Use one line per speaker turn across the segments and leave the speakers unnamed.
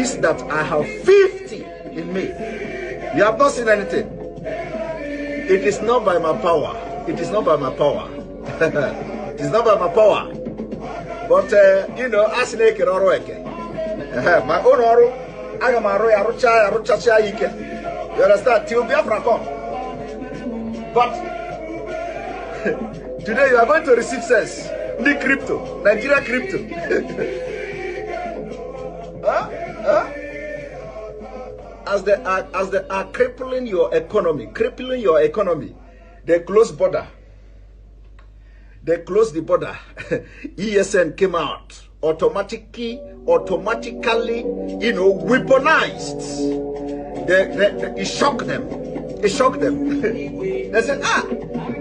this that I have 50 in me. You have not seen anything. It is not by my power. It is not by my power. It is not by my power. But you know, as snake Rror my own Rror, I am a Rror, you understand? Till Biafra come. But today you are going to receive sense. The crypto, Nigeria crypto. As they are crippling your economy, they close border. They close the border. ESN came out automatically, you know, weaponized. It shocked them. It shocked them. They said,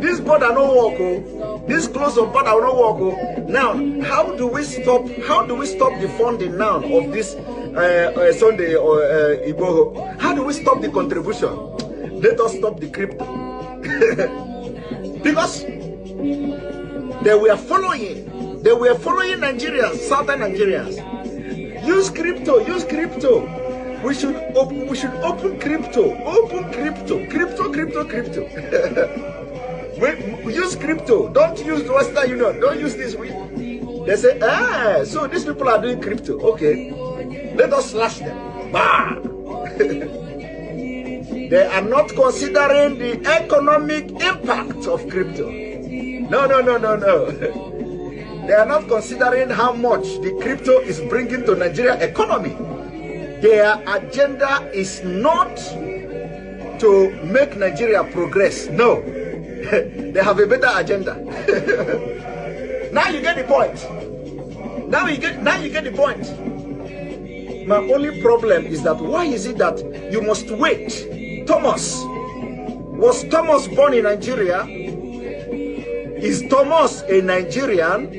this border no work. Oh. This close of border no work. Oh. Now, how do we stop the funding now of this Sunday or Igbo? How do we stop the contribution? Let us stop the crypto. Because they were following Nigerians, southern Nigerians. Use crypto. We should open crypto. Use crypto. Don't use the Western Union. Don't use this. They say, so these people are doing crypto. Okay, let us slash them. Bah. They are not considering the economic impact of crypto. No. They are not considering how much the crypto is bringing to Nigeria economy. Their agenda is not to make Nigeria progress. No. They have a better agenda. Now you get the point. Now you get the point. My only problem is that why is it that you must wait? Was Thomas born in Nigeria? Is Thomas a Nigerian?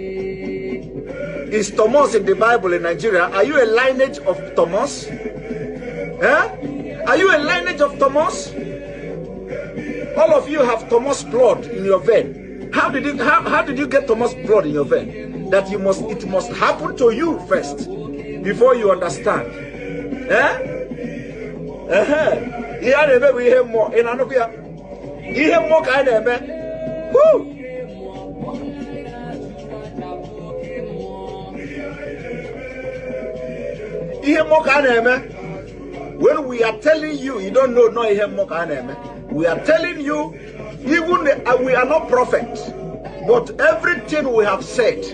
Is Thomas in the Bible in Nigeria? Are you a lineage of Thomas? Are you a lineage of Thomas? All of you have Thomas blood in your vein. How did you get Thomas blood in your vein? That it must happen to you first before you understand. We hear more in Anokia. You hear more kind of man. Woo! When we are telling you, you don't know, we are telling you, even we are not prophets, but everything we have said,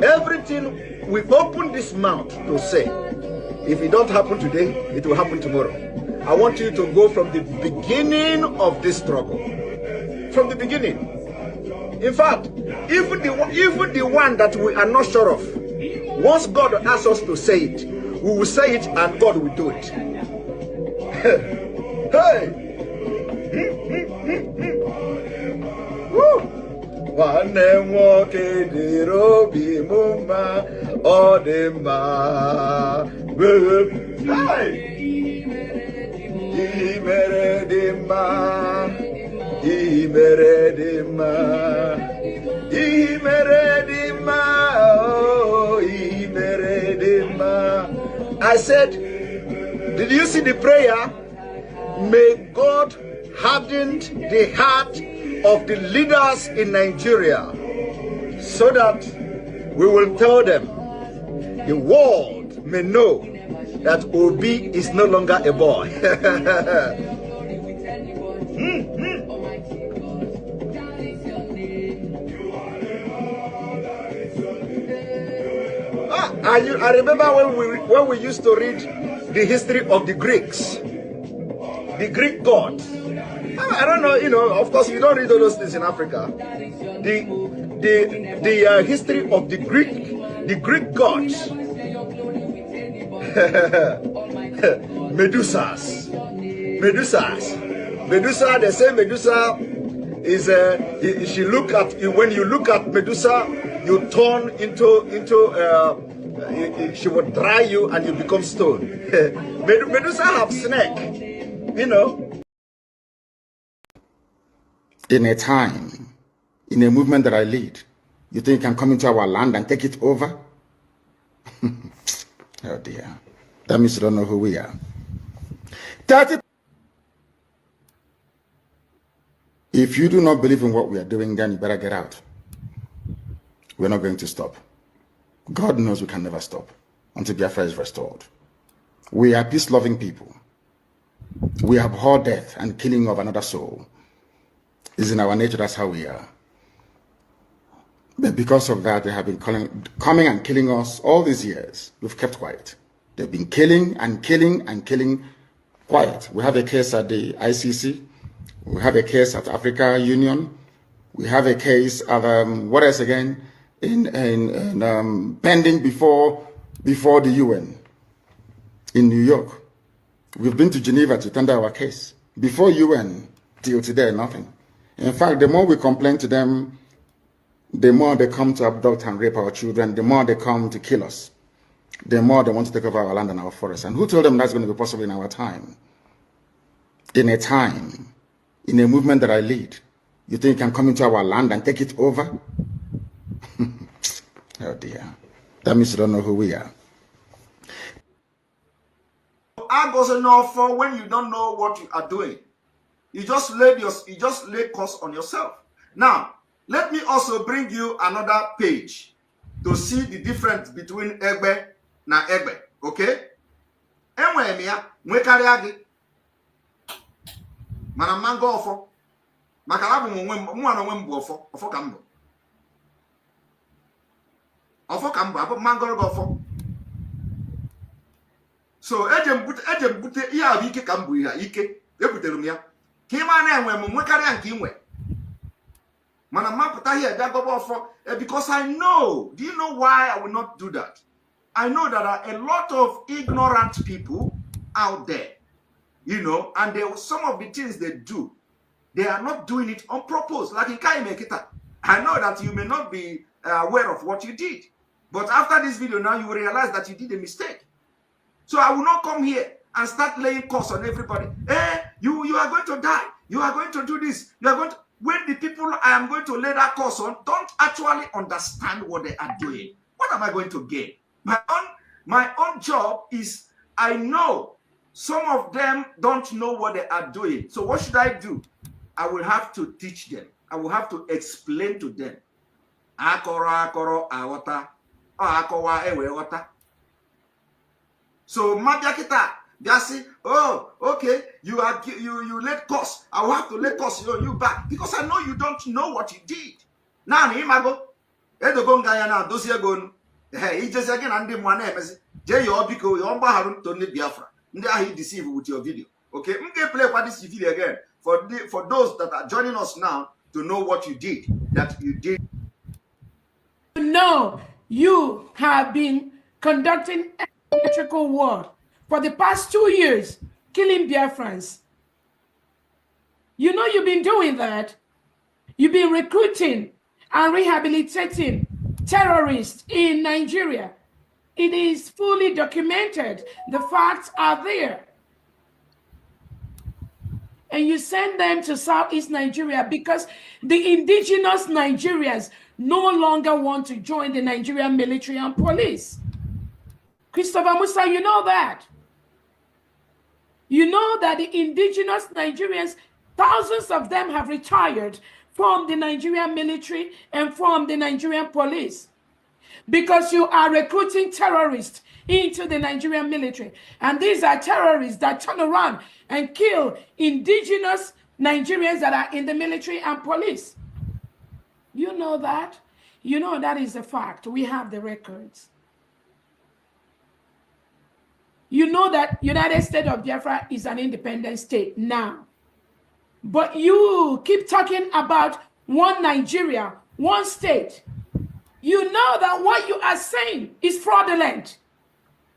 everything we open this mouth to say, if it don't happen today, it will happen tomorrow. I want you to go from the beginning of this struggle, from the beginning. In fact, even the one that we are not sure of, once God asks us to say it, we will say it and God will do it. Hey! Woo! I said, did you see the prayer? May God harden the heart of the leaders in Nigeria so that we will tell them, the world may know that Obi is no longer a boy. I remember when we used to read the history of the Greeks, the Greek god. I don't know, you know, of course you don't read all those things in Africa. The history of the Greek gods. Medusa, they say Medusa is she look at you. When you look at Medusa, you turn into she would dry you and you become stone. Medusa have snake, you know.
In a time, in a movement that I lead, you think you can come into our land and take it over? Oh dear. That means you don't know who we are. 30. If you do not believe in what we are doing, then you better get out. We're not going to stop. God knows we can never stop until Biafra is restored. We are peace-loving people. We abhor death and killing of another soul. It's in our nature, that's how we are. But because of that, they have been coming and killing us all these years. We've kept quiet. They've been killing and killing and killing quiet. We have a case at the ICC. We have a case at Africa Union. We have a case at, what else again? Pending before the UN in New York. We've been to Geneva to tender our case. Before UN, till today, nothing. In fact, the more we complain to them, the more they come to abduct and rape our children, the more they come to kill us, the more they want to take over our land and our forests. And who told them that's going to be possible in our time? In a time, in a movement that I lead, you think you can come into our land and take it over? Oh dear. That means you don't know who we are.
I doesn't know for when you don't know what you are doing. You just lay cost on yourself. Now, let me also bring you another page to see the difference between Egbe na Egbe. Okay? Enwe ya nwekaria gi. Mana mango ofo. Makala bu mu ana nwe mbu ofo ka mbu. Ofo ka mbu abu mango go ofo. So ejem bute iya abi ike ka mbu ya ike ebuterum ya. Ki ma na enwe mu nwekaria nke inwe. Mana maputa here that go ofo because I know. Do you know why I will not do that? I know there are a lot of ignorant people out there, you know, and some of the things they do, they are not doing it on purpose. Like in Kai Mekita, I know that you may not be aware of what you did, but after this video now, you will realize that you did a mistake. So I will not come here and start laying curse on everybody. You are going to die. You are going to do this. You are going to... When the people I am going to lay that curse on don't actually understand what they are doing, what am I going to gain? My own job is, I know some of them don't know what they are doing. So what should I do? I will have to teach them. I will have to explain to them. Akoro awata. Akowa ewe wata. So Mabiakita, they say, oh, okay, you let cost. I will have to let cost you back because I know you don't know what you did. Now, Imago, Edogongaya na dosia gon. He just again and them one embassy. Jay Yobiko, Yomba Harun Tony Biafra. He deceive with your video. Okay, I'm gonna play for this video again for those that are joining us now to know what you did. That you did.
No, you have been conducting electrical war for the past 2 years, killing Biafrans. You know you've been doing that. You've been recruiting and rehabilitating terrorists in Nigeria. It is fully documented. The facts are there. And you send them to Southeast Nigeria because the indigenous Nigerians no longer want to join the Nigerian military and police. Christopher Musa, you know that. You know that the indigenous Nigerians, thousands of them have retired from the Nigerian military and from the Nigerian police because you are recruiting terrorists into the Nigerian military. And these are terrorists that turn around and kill indigenous Nigerians that are in the military and police. You know that. You know that is a fact. We have the records. You know that United States of Biafra is an independent state now. But you keep talking about one Nigeria, one state. You know that what you are saying is fraudulent.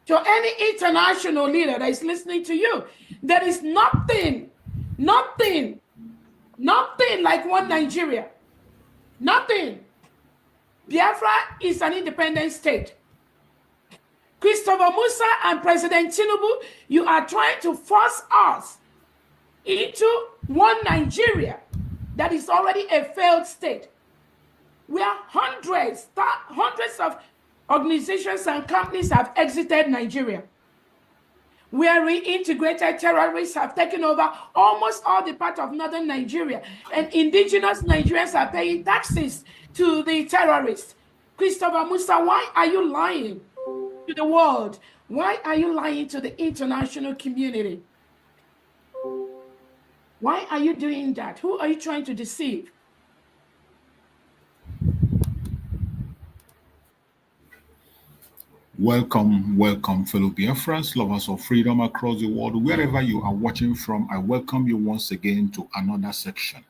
To any international leader that is listening to you, there is nothing like one Nigeria. Nothing. Biafra is an independent state. Christopher Musa and President Tinubu, you are trying to force us into one Nigeria that is already a failed state. We are hundreds of organizations and companies have exited Nigeria. where reintegrated terrorists have taken over almost all the part of northern Nigeria, and indigenous Nigerians are paying taxes to the terrorists. Christopher Musa, why are you lying to the world? Why are you lying to the international community? Why are you doing that? Who are you trying to deceive?
Welcome, welcome, fellow Biafrans, lovers of freedom across the world. Wherever you are watching from, I welcome you once again to another section.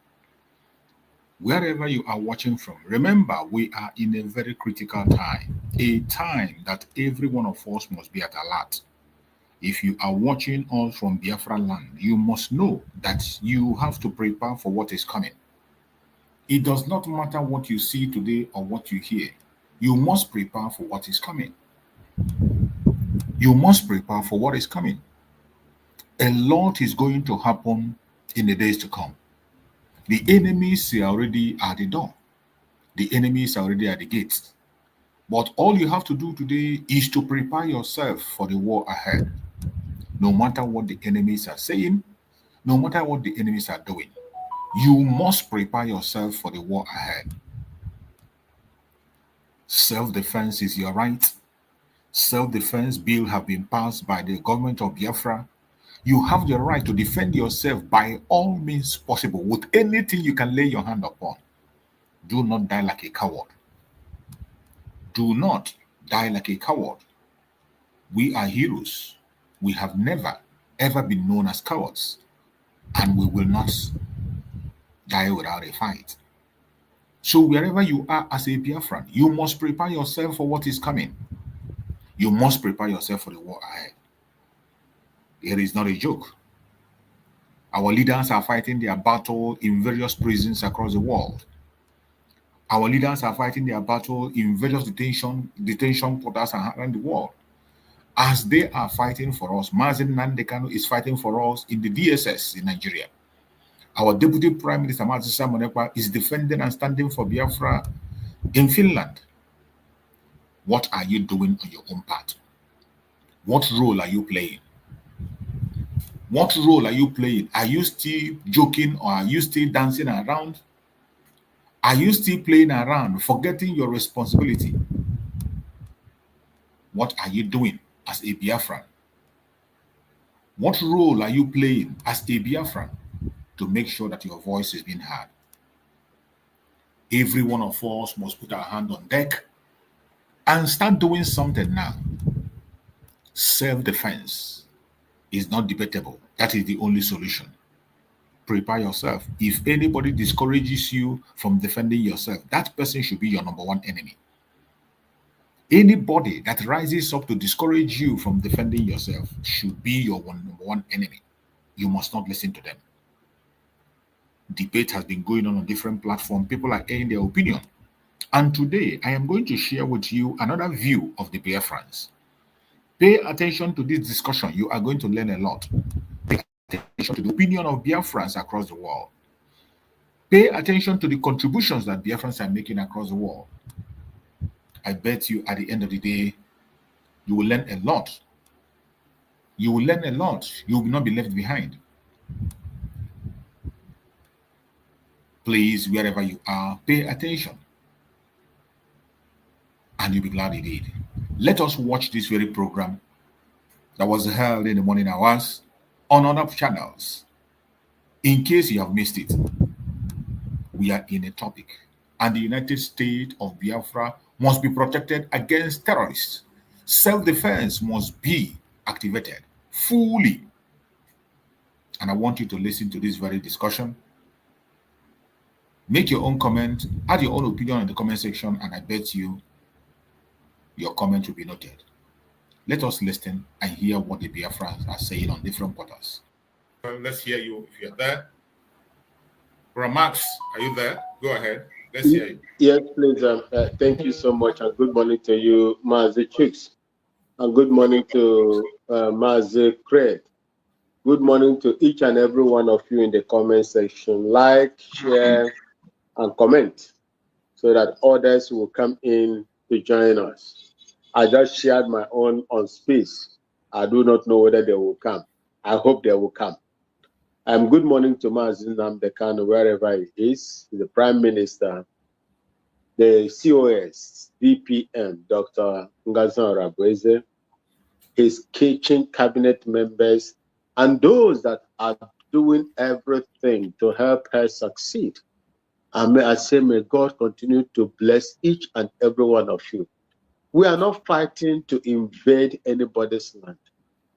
Wherever you are watching from, remember, we are in a very critical time, a time that every one of us must be at alert. If you are watching us from Biafra land, you must know that you have to prepare for what is coming. It does not matter what you see today or what you hear. You must prepare for what is coming. You must prepare for what is coming. A lot is going to happen in the days to come. The enemies are already at the door. The enemies are already at the gates. But all you have to do today is to prepare yourself for the war ahead. No matter what the enemies are saying, no matter what the enemies are doing, you must prepare yourself for the war ahead. Self-defense is your right. Self-defense bill have been passed by the government of Biafra. You have the right to defend yourself by all means possible with anything you can lay your hand upon. Do not die like a coward. Do not die like a coward. We are heroes. We have never, ever been known as cowards, and we will not die without a fight. So wherever you are as a Biafran, you must prepare yourself for what is coming. You must prepare yourself for the war ahead. It is not a joke. Our leaders are fighting their battle in various prisons across the world. Our leaders are fighting their battle in various detention quarters around the world. As they are fighting for us, Mazen Nandekano is fighting for us in the DSS in Nigeria. Our Deputy Prime Minister Mazisa Monekwa is defending and standing for Biafra in Finland. What are you doing on your own part? What role are you playing? What role are you playing? Are you still joking or are you still dancing around? Are you still playing around, forgetting your responsibility? What are you doing as a Biafran? What role are you playing as a Biafran to make sure that your voice is being heard? Every one of us must put our hand on deck and start doing something now. Self-defense is not debatable. That is the only solution. Prepare yourself. If anybody discourages you from defending yourself, that person should be your number one enemy. Anybody that rises up to discourage you from defending yourself should be your number one enemy. You must not listen to them. Debate has been going on different platforms. People are airing their opinion. And today, I am going to share with you another view of the Biafrans. Pay attention to this discussion. You are going to learn a lot. Pay attention to the opinion of Biafrans across the world. Pay attention to the contributions that Biafrans are making across the world. I bet you at the end of the day, you will learn a lot. You will learn a lot. You will not be left behind. Please, wherever you are, pay attention. And you'll be glad you did. Let us watch this very program that was held in the morning hours on other channels. In case you have missed it, we are in a topic, and the United States of Biafra must be protected against terrorists. Self-defense must be activated fully. And I want you to listen to this very discussion. Make your own comment, add your own opinion in the comment section, and I bet you your comment will be noted. Let us listen and hear what the Biafrans are saying on different quarters. Let's hear you if you're there. Max, are you there? Go ahead. Let's hear you.
Yes, please. Thank you so much, and good morning to you, Mazi Chicks, and good morning to Mazi Craig. Good morning to each and every one of you in the comment section. Like, share, and comment so that others will come in to join us. I just shared my own on space. I do not know whether they will come. I hope they will come. Good morning to Mazin Namdekan, wherever he is, the Prime Minister, the COS, DPM, Dr. Ngazan Rabweze, his kitchen cabinet members, and those that are doing everything to help her succeed. I say, may God continue to bless each and every one of you. We are not fighting to invade anybody's land.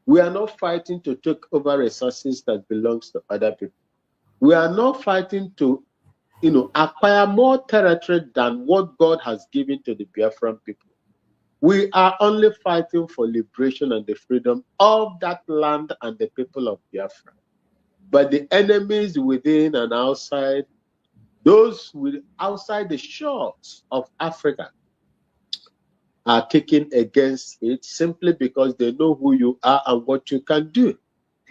We are not fighting to take over resources that belongs to other people. We are not fighting to, acquire more territory than what God has given to the Biafran people. We are only fighting for liberation and the freedom of that land and the people of Biafra. But the enemies within and outside, those outside the shores of Africa, are taken against it simply because they know who you are and what you can do.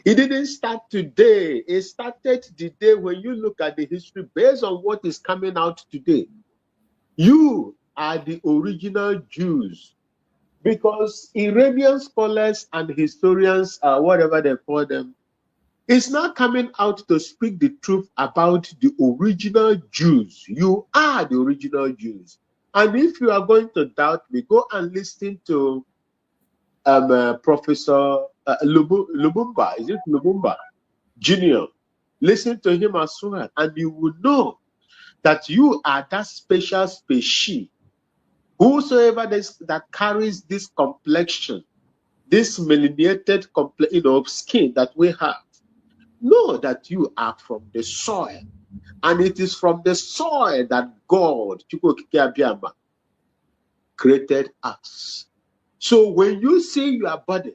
It didn't start today. It started the day when you look at the history based on what is coming out today. You are the original Jews, because Iranian scholars and historians, whatever they call them, is now coming out to speak the truth about the original Jews. You are the original Jews. And if you are going to doubt me, go and listen to Professor Lumumba. Is it Lumumba Jr.? Listen to him as well, and you will know that you are that special species. Whosoever that carries this complexion, this melanated skin that we have, know that you are from the soil. And it is from the soil that God created us. So when you see your body,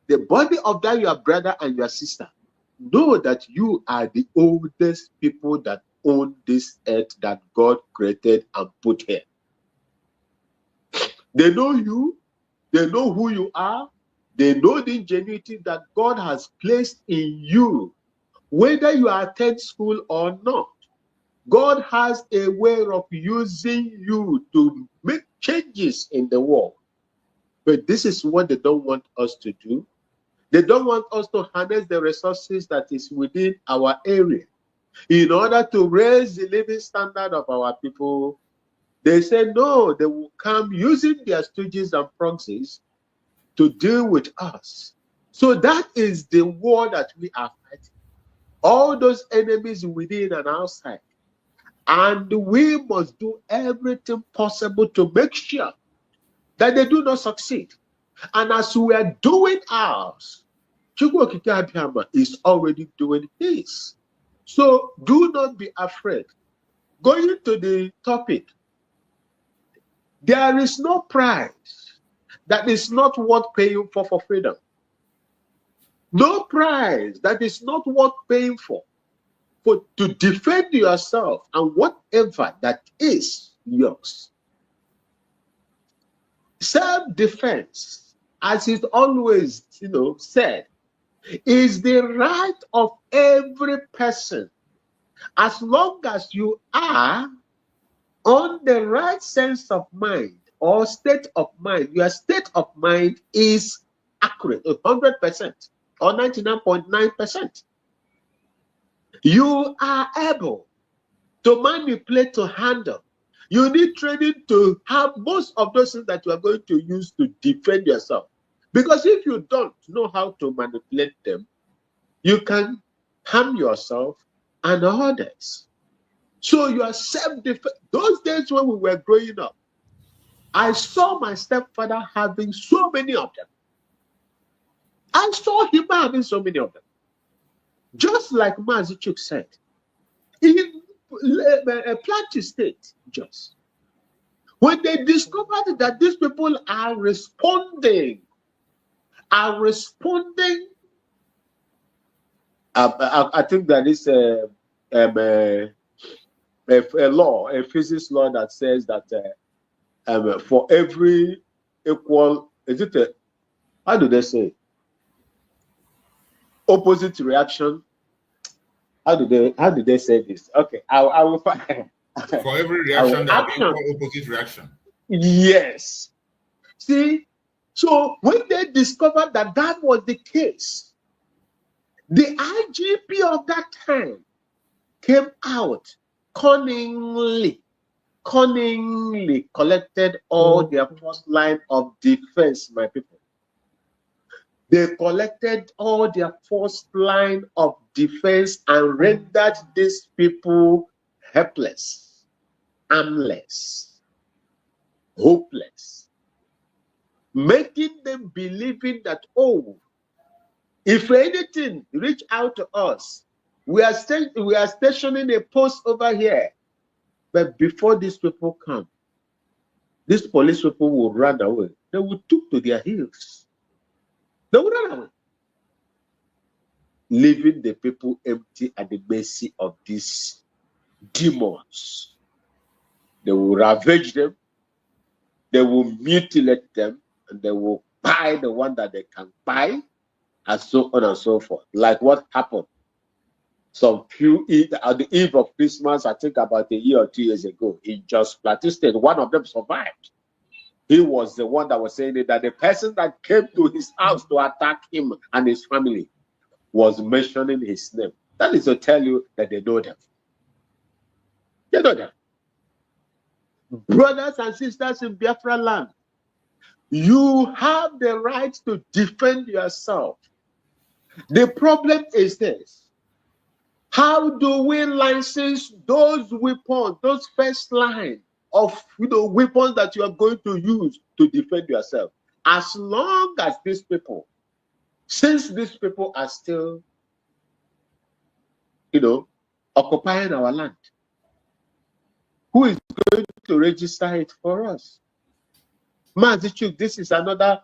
the body of that your brother and your sister, know that you are the oldest people that own this earth that God created and put here. They know you, they know who you are, they know the ingenuity that God has placed in you, whether you attend school or not. God has a way of using you to make changes in the world. But this is what they don't want us to do. They don't want us to harness the resources that is within our area in order to raise the living standard of our people. They say no, they will come using their stooges and proxies to deal with us. So that is the war that we are fighting. All those enemies within and outside. And we must do everything possible to make sure that they do not succeed. And as we are doing ours, Chukwu Okike Abiyama is already doing his. So do not be afraid. Going to the topic, there is no price that is not worth paying for freedom. No price that is not worth paying for to defend yourself and whatever that is yours. Self-defense, as it always said, is the right of every person, as long as you are on the right sense of mind or state of mind. Your state of mind is accurate, 100% or 99.9%. You are able to manipulate, to handle. You need training to have most of those things that you are going to use to defend yourself. Because if you don't know how to manipulate them, you can harm yourself and others. So you are self-defense. Those days when we were growing up, I saw my stepfather having so many of them. I saw him having so many of them. Just like Mazichuk said, in Plateau State, just when they discovered that these people are responding, I think that is a law, a physics law that says that for every equal, how do they say? Opposite reaction. How do they say this? Okay, I will find.
For every reaction, there will be opposite reaction.
Yes. See, So when they discovered that that was the case, the IGP of that time came out cunningly collected all their first line of defense, my people. They collected all their first line of defense and rendered these people helpless, armless, hopeless, making them believing that, oh, if anything, reach out to us. We are stationing a post over here. But before these people come, these police people will run away. They will took to their heels. They will run away, leaving the people empty at the mercy of these demons. They will ravage them, they will mutilate them, and they will buy the one that they can buy, and so on and so forth. Like what happened at the eve of Christmas, I think about a year or 2 years ago, in Jos Plateau State. One of them survived. He was the one that was saying that the person that came to his house to attack him and his family was mentioning his name. That is to tell you that they know them. They know them. Brothers and sisters in Biafra land, you have the right to defend yourself. The problem is this: how do we license those weapons, those first line of weapons that you are going to use to defend yourself? As long as these people, since these people are still, occupying our land, who is going to register it for us? Mazichuk, this is another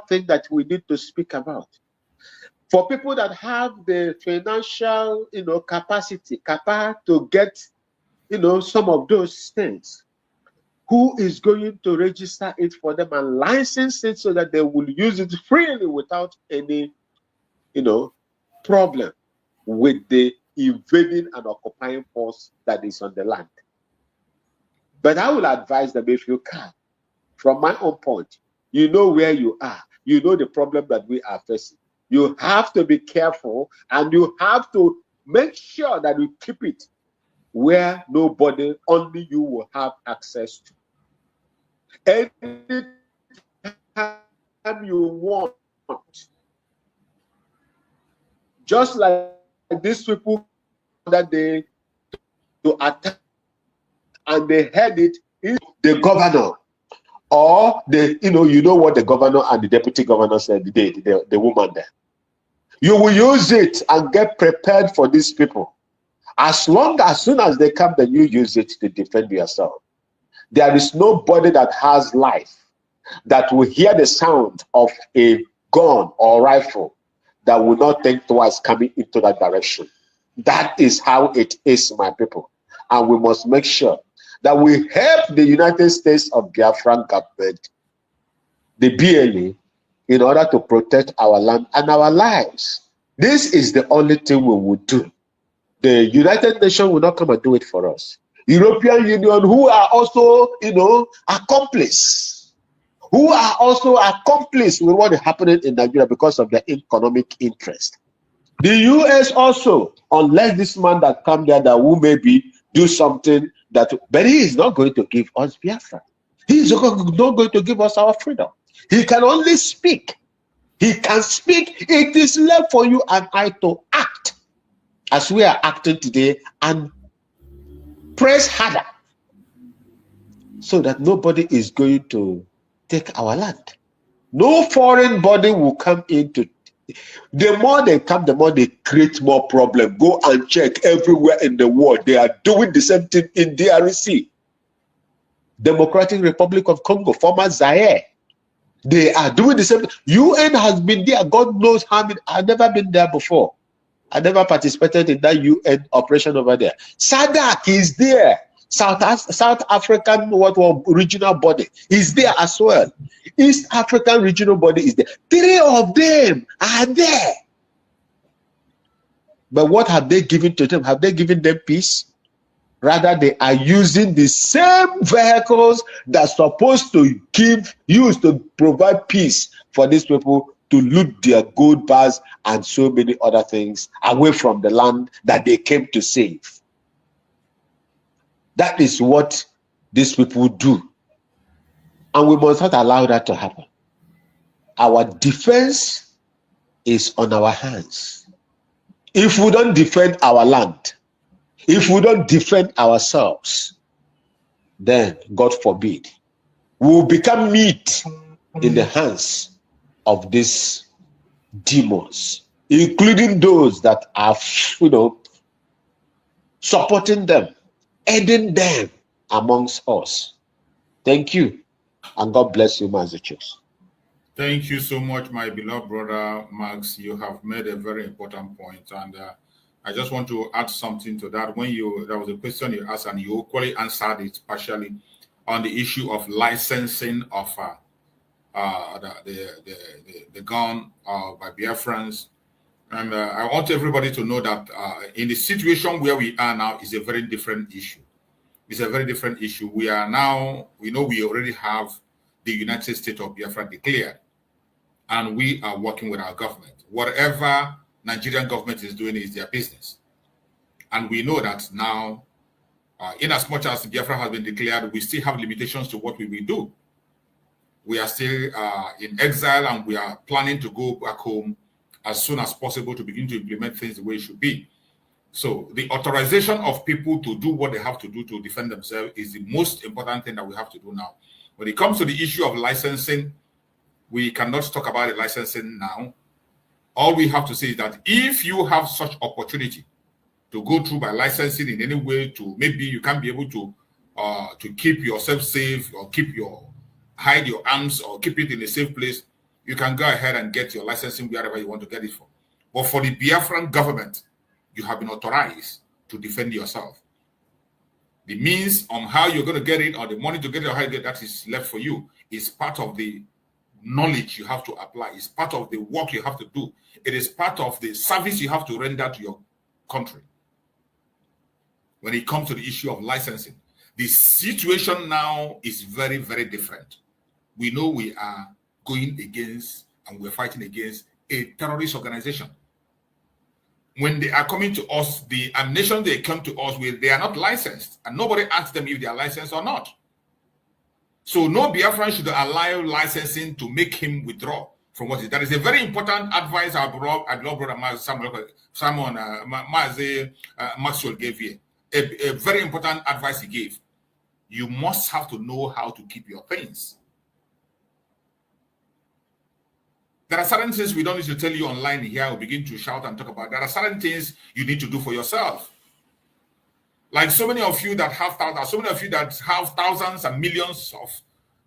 thing that we need to speak about. For people that have the financial, capacity to get, some of those things, who is going to register it for them and license it so that they will use it freely without any, problem with the invading and occupying force that is on the land? But I will advise them, if you can, from my own point, you know where you are, you know the problem that we are facing. You have to be careful, and you have to make sure that you keep it where nobody, only you, will have access to. Anytime you want, just like these people that they to attack, and they had it in the governor, or you know what the governor and the deputy governor said, the woman there. You will use it and get prepared for these people. As soon as they come, then you use it to defend yourself. There is nobody that has life that will hear the sound of a gun or rifle that will not think twice coming into that direction. That is how it is, my people. And we must make sure that we help the United States of Biafran government, the BLA, in order to protect our land and our lives. This is the only thing we will do. The United Nations will not come and do it for us. European Union, who are also, accomplice, with what is happening in Nigeria because of their economic interest. The US also, unless this man that come there that will maybe do something but he is not going to give us Biafra. He is not going to give us our freedom. He can only speak. He can speak. It is left for you and I to act as we are acting today and press harder so that nobody is going to take our land. No foreign body will come into. The more they come, the more they create more problem. Go and check everywhere in the world. They are doing the same thing in DRC, Democratic Republic of Congo, former Zaire. They are doing the same. UN has been there. God knows how many. I've never been there before. I never participated in that UN operation over there. SADC is there. South African regional body is there as well. East African regional body is there. 3 of them are there. But what have they given to them? Have they given them peace? Rather, they are using the same vehicles that's supposed to use to provide peace for these people to loot their gold bars and so many other things away from the land that they came to save. That is what these people do. And we must not allow that to happen. Our defense is on our hands. If we don't defend our land, if we don't defend ourselves, then, God forbid, we will become meat in the hands of these demons, including those that are, supporting them, aiding them amongst us. Thank you, and God bless you, Master Chooks.
Thank you so much, my beloved brother Max. You have made a very important point, and I just want to add something to that. There was a question you asked, and you equally answered it partially on the issue of licensing of the gun by Biafrans. And I want everybody to know that in the situation where we are now is a very different issue. It's a very different issue. We know we already have the United States of Biafra declared, and we are working with our government. Whatever Nigerian government is doing is their business. And we know that now, in as much as Biafra has been declared, we still have limitations to what we will do. We are still in exile, and we are planning to go back home as soon as possible to begin to implement things the way it should be. So the authorization of people to do what they have to do to defend themselves is the most important thing that we have to do now. When it comes to the issue of licensing, we cannot talk about the licensing now. All we have to say is that if you have such opportunity to go through by licensing in any way, to maybe you can be able to keep yourself safe, or hide your arms, or keep it in a safe place, you can go ahead and get your licensing wherever you want to get it from. But for the Biafran government, you have been authorized to defend yourself. The means on how you're going to get it, or the money to get it, or how you get that is left for you, is part of the knowledge you have to apply. It's part of the work you have to do. It is part of the service you have to render to your country. When it comes to the issue of licensing, the situation now is very, very different. We know we are going against, and we're fighting against, a terrorist organization. When they are coming to us, the ammunition they come to us with, they are not licensed, and nobody asks them if they are licensed or not. So no Biafran should allow licensing to make him withdraw from what is. That is a very important advice our brother Maxwell gave here. A very important advice he gave. You must have to know how to keep your things. There are certain things we don't need to tell you online here. We'll begin to shout and talk about. There are certain things you need to do for yourself. Like so many of you that have thousands and millions of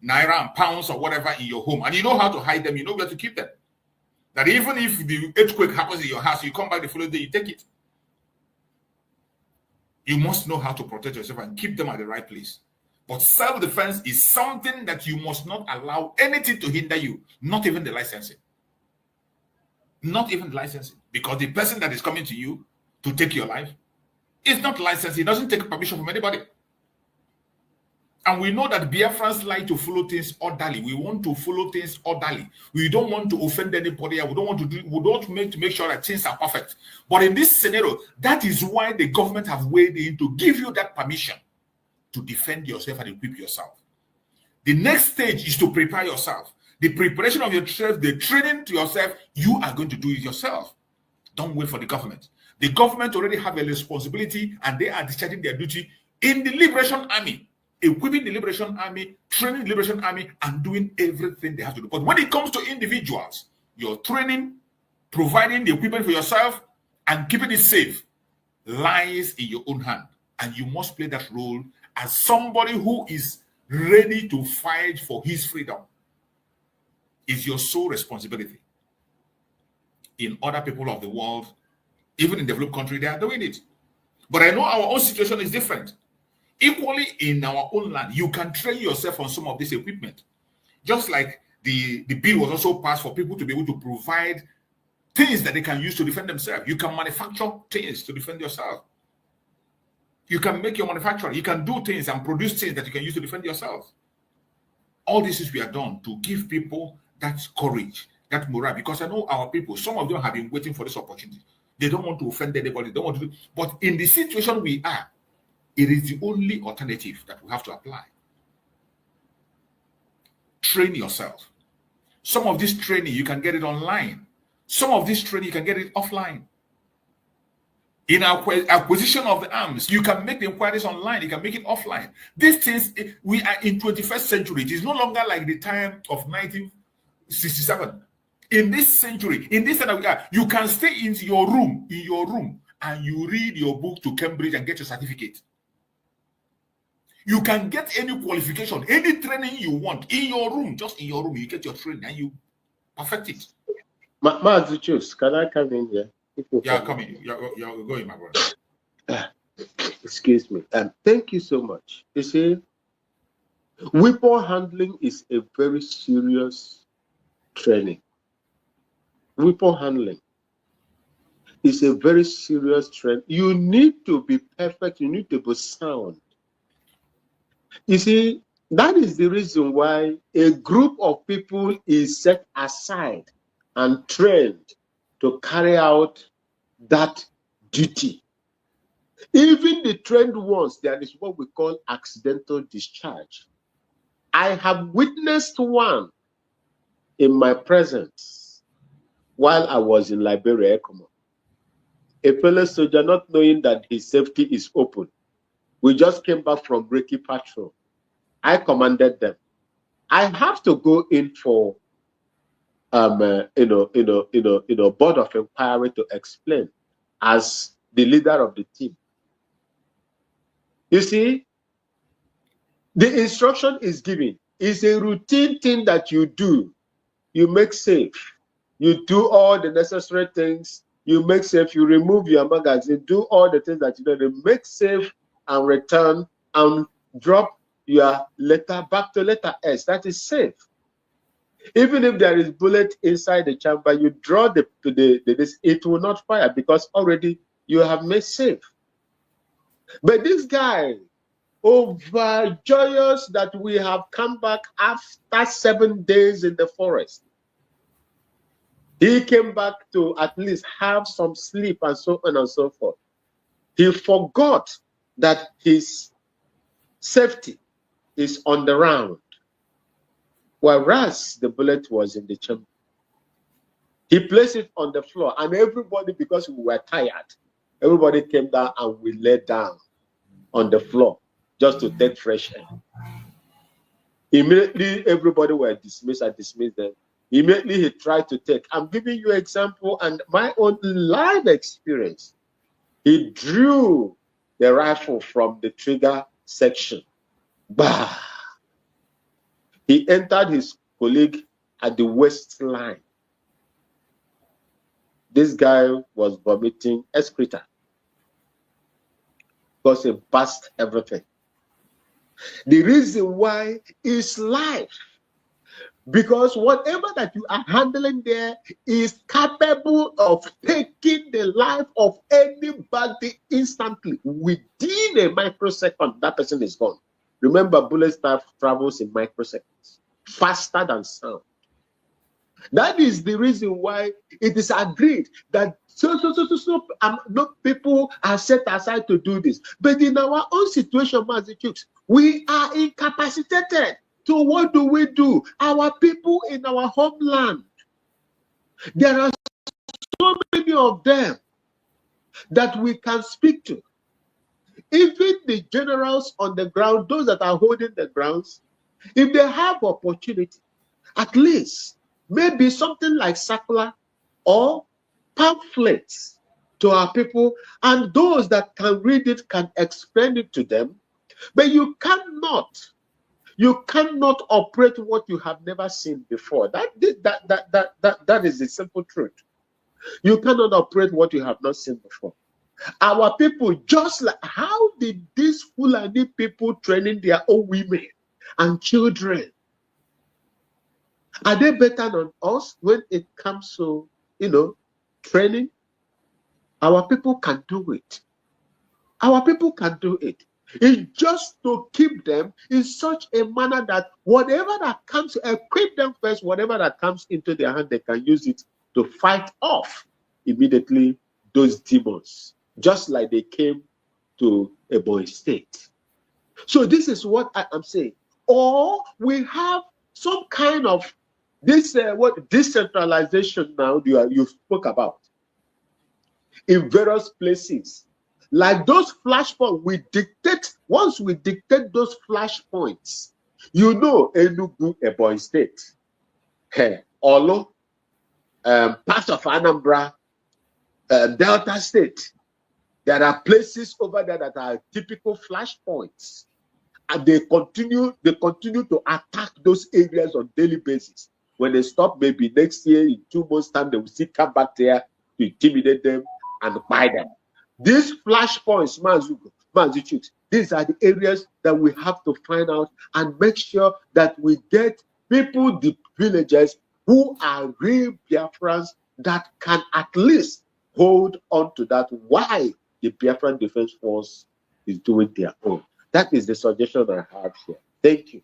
naira and pounds or whatever in your home, and you know how to hide them, you know where to keep them. That even if the earthquake happens in your house, you come back the following day, you take it. You must know how to protect yourself and keep them at the right place. But self-defense is something that you must not allow anything to hinder you, not even the licensing. Not even licensing. Because the person that is coming to you to take your life is not licensed. He doesn't take permission from anybody. And we know that Biafrans like to follow things orderly. We want to follow things orderly. We don't want to offend anybody. We don't make sure that things are perfect. But in this scenario, that is why the government have weighed in to give you that permission to defend yourself and equip yourself. The next stage is to prepare yourself. The preparation of yourself, the training to yourself, you are going to do it yourself. Don't wait for the government. The government already have a responsibility, and they are discharging their duty in the Liberation Army, equipping the Liberation Army, training the Liberation Army, and doing everything they have to do. But when it comes to individuals, your training, providing the equipment for yourself, and keeping it safe lies in your own hand. And you must play that role as somebody who is ready to fight for his freedom. It's your sole responsibility. In other people of the world, even in developed countries, they are doing it. But I know our own situation is different. Equally, in our own land, you can train yourself on some of this equipment. Just like the bill was also passed for people to be able to provide things that they can use to defend themselves. You can manufacture things to defend yourself. You can make your manufacturing. You can do things and produce things that you can use to defend yourself. All this is we are done to give people that courage, that morale. Because I know our people, some of them have been waiting for this opportunity. They don't want to offend anybody. They don't want to do. But in the situation we are, it is the only alternative that we have to apply. Train yourself. Some of this training, you can get it online. Some of this training, you can get it offline. In our acquisition of the arms, you can make the inquiries online. You can make it offline. These things, we are in 21st century. It is no longer like the time of 1967. In this century, in this time we are, you can stay in your room, and you read your book to Cambridge and get your certificate. You can get any qualification, any training you want in your room, just in your room. You get your training and you perfect it.
Mazi Chooks, can I come in here?
Yeah, come in. You're going, my brother.
Excuse me. Thank you so much. You see, weapon handling is a very serious training. Weapon handling is a very serious training. You need to be perfect. You need to be sound. You see, that is the reason why a group of people is set aside and trained to carry out that duty. Even the trained ones, there is what we call accidental discharge. I have witnessed one in my presence while I was in Liberia, Ecomo. A fellow soldier, not knowing that his safety is open. We just came back from Reiki patrol. I commanded them. I have to go in for board of inquiry to explain as the leader of the team. You see, the instruction is given. It's a routine thing that you do. You make safe. You do all the necessary things. You make safe. You remove your magazine. Do all the things that you know. To make safe and return and drop your letter back to letter S. That is safe. Even if there is bullet inside the chamber, you draw this, it will not fire because already you have made safe. But this guy, overjoyous that we have come back after 7 days in the forest, he came back to at least have some sleep and so on and so forth. He forgot that his safety is on the round, whereas the bullet was in the chamber. He placed it on the floor, and everybody, because we were tired, everybody came down and we lay down on the floor just to take fresh air. Immediately, everybody were dismissed. I dismissed them. Immediately, he tried to take. I'm giving you an example and my own live experience. He drew the rifle from the trigger section. Bah! He entered his colleague at the waistline. This guy was vomiting excreta because he burst everything. The reason why is life. Because whatever that you are handling there is capable of taking the life of anybody instantly. Within a microsecond, that person is gone. Remember, bullet travels in microseconds, faster than sound. That is the reason why it is agreed that no people are set aside to do this. But in our own situation, Mazi Chooks, we are incapacitated. So what do? Our people in our homeland, there are so many of them that we can speak to. Even the generals on the ground, those that are holding the grounds, if they have opportunity, at least maybe something like circular or pamphlets to our people, and those that can read it can explain it to them. But you cannot operate what you have never seen before. That is the simple truth. You cannot operate what you have not seen before. Our people, just like, how did these Fulani people training their own women and children? Are they better than us when it comes to, training? Our people can do it. Our people can do it. It's just to keep them in such a manner that whatever that comes, equip them first, whatever that comes into their hand, they can use it to fight off immediately those demons, just like they came to a boy state. So this is what I am saying. Or we have some kind of this what decentralization now you spoke about in various places. Like those flashpoints, we dictate, once we dictate those flashpoints, you know, Enugu, Ebonyi State, Olo, part of Anambra, Delta State, there are places over there that are typical flashpoints. And they continue to attack those areas on daily basis. When they stop, maybe next year, in 2 months' time, they will still come back there to intimidate them and buy them. These flashpoints, Mazuchuk, these are the areas that we have to find out and make sure that we get people, the villagers, who are real Biafrans that can at least hold on to that. Why the Biafran Defense Force is doing their own. That is the suggestion I have here. Thank you.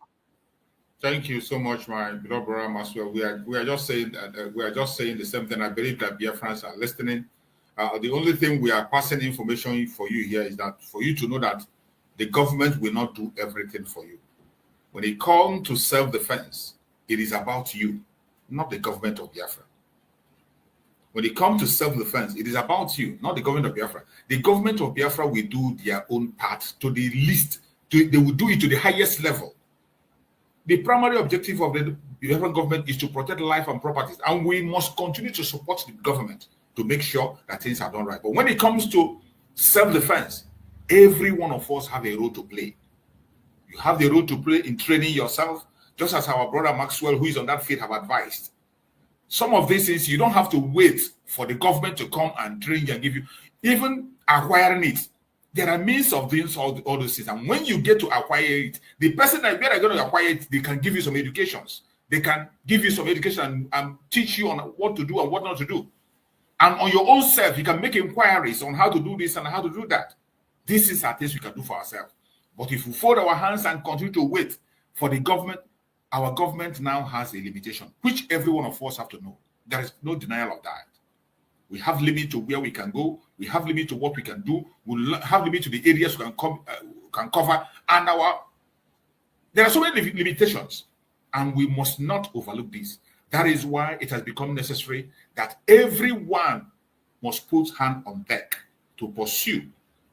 Thank you so much, my beloved brother Maxwell. We are just saying the same thing. I believe that Biafrans are listening. The only thing we are passing information for you here is that for you to know that the government will not do everything for you. When it comes to self-defense, it is about you, not the government of Biafra. When it comes to self-defense, it is about you, not the government of Biafra. The government of Biafra will do their own part to the least. They will do it to the highest level. The primary objective of the Biafran government is to protect life and properties, and we must continue to support the government to make sure that things are done right. But when it comes to self-defense, every one of us have a role to play. You have the role to play in training yourself, just as our brother Maxwell, who is on that field, have advised. Some of these things, you don't have to wait for the government to come and train you and give you, even acquiring it. There are means of doing all those things. And when you get to acquire it, the person that you are going to acquire it, they can give you some educations. They can give you some education and teach you on what to do and what not to do. And on your own self, you can make inquiries on how to do this and how to do that. This is our things we can do for ourselves. But if we fold our hands and continue to wait for the government, our government now has a limitation, which every one of us have to know. There is no denial of that. We have limit to where we can go. We have limit to what we can do. We have limit to the areas we can cover. And there are so many limitations, and we must not overlook this. That is why it has become necessary that everyone must put hand on deck to pursue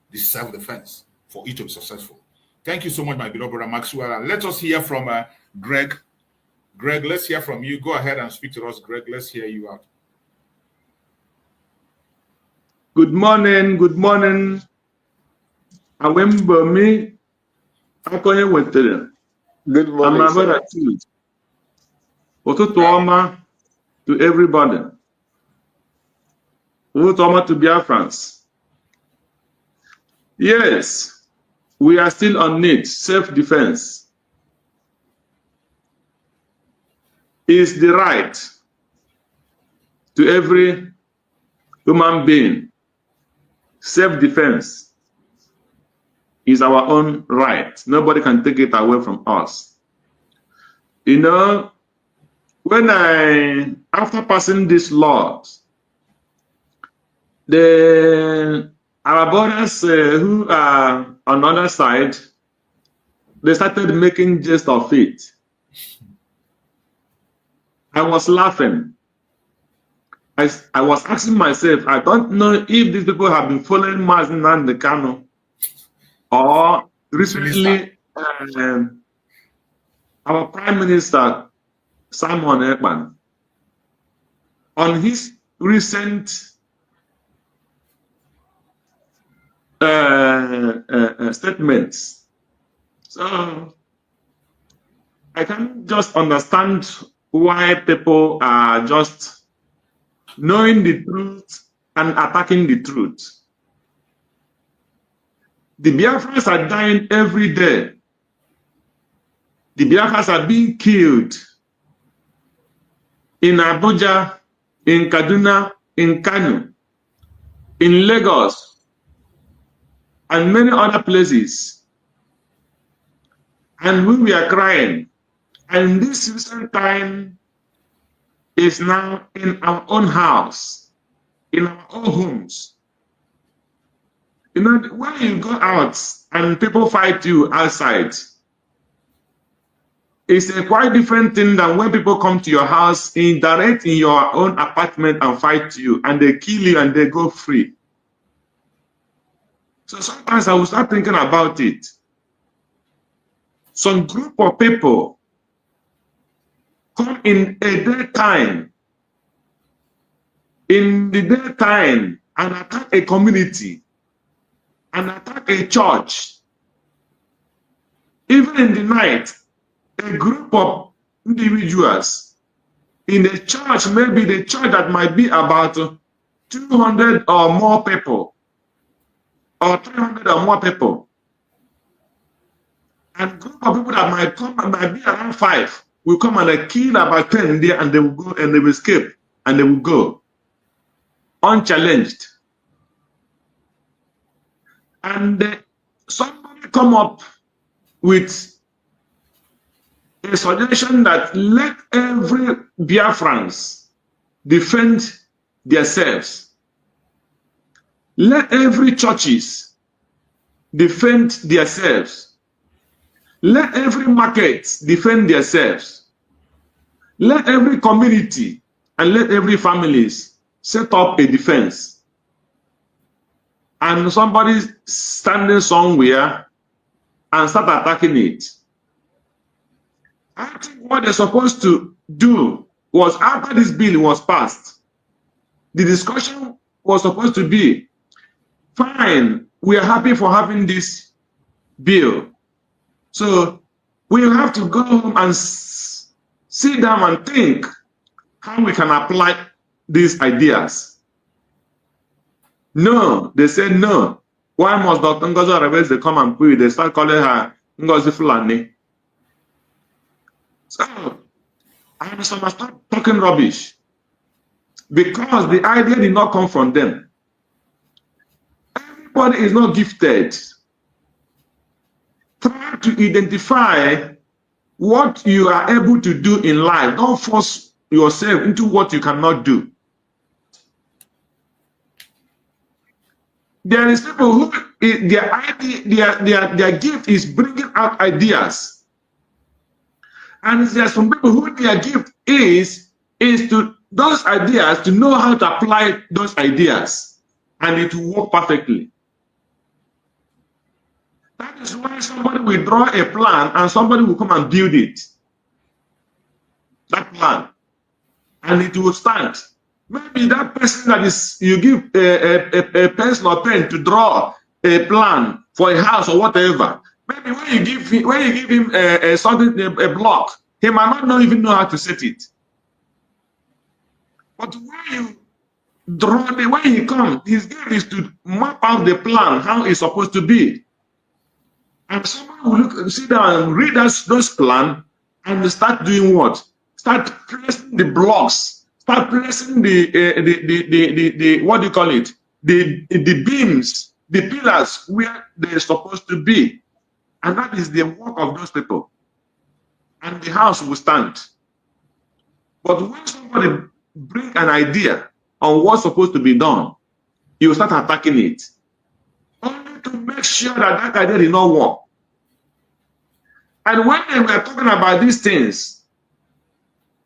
the self-defense for it to be successful. Thank you so much, my beloved brother Maxwell. And let us hear from Greg. Greg, let's hear from you. Go ahead and speak to us, Greg. Let's hear you out.
Good morning. Good morning. Awembomi. Akonye wetere.
Good morning, sir.
Ụtụtụ ọma to everybody. Ụtụtụ ọma to Biafrans. Yes, we are still on need. Self-defense is the right to every human being. Self-defense is our own right. Nobody can take it away from us. You know, after passing this law, our brothers who are on the other side, they started making jest of it. I was laughing. I was asking myself, I don't know if these people have been following Mazi Nnamdi Kanu or recently our Prime Minister Simon Ekpan on his recent statements. So I can just understand why people are just knowing the truth and attacking the truth. The Biafrans are dying every day. The Biafrans are being killed in Abuja, in Kaduna, in Kano, in Lagos, and many other places. And we were crying. And this recent time is now in our own house, in our own homes. You know, when you go out and people fight you outside, it's a quite different thing than when people come to your house, direct in your own apartment and fight you, and they kill you and they go free. So sometimes I will start thinking about it. Some group of people come in the daytime, and attack a community, and attack a church. Even in the night, a group of individuals in the church, maybe the church that might be about 200 or more people, or 300 or more people, and group of people that might come and might be around 5 will come and kill about 10 there, and they will go and they will escape and they will go unchallenged. And somebody come up with a suggestion that let every Biafrans defend themselves. Let every churches defend themselves. Let every market defend themselves. Let every community and let every families set up a defense. And somebody standing somewhere and start attacking it. I think what they're supposed to do was, after this bill was passed, the discussion was supposed to be, fine, we are happy for having this bill. So we have to go home and sit down and think how we can apply these ideas. No, they said no. Why must Dr. Ngozi Arabeze come and pray? They start calling her Ngozi Fulani. So I start talking rubbish because the idea did not come from them. Everybody is not gifted. Try to identify what you are able to do in life. Don't force yourself into what you cannot do. There is people who their gift is bringing out ideas. And there are some people who their gift is to those ideas, to know how to apply those ideas, and it will work perfectly. That is why somebody will draw a plan and somebody will come and build it. That plan. And it will stand. Maybe that person that is, you give a pencil or pen to draw a plan for a house or whatever. Maybe when you give him a block, he might not even know how to set it. But when you draw when he comes, his game is to map out the plan, how it's supposed to be. And someone will sit down and read those plans and start doing what? Start placing the blocks, start placing the what do you call it? The beams, the pillars where they're supposed to be. And that is the work of those people. And the house will stand. But when somebody bring an idea on what's supposed to be done, you start attacking it. Only to make sure that idea did not work. And when they were talking about these things,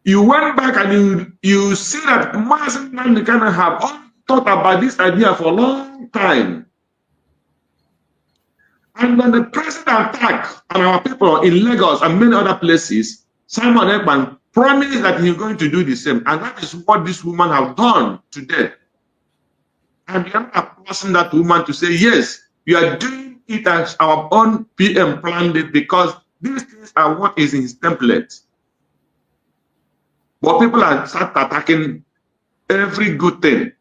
you went back and you see that Mazen Nandekano have all thought about this idea for a long time. And when the president attack on our people in Lagos and many other places, Simon Ekman promised that he's going to do the same. And that is what this woman have done today. And we are applauding that woman to say, yes, we are doing it as our own PM planned it, because these things are what is in his template. But people are start attacking every good thing.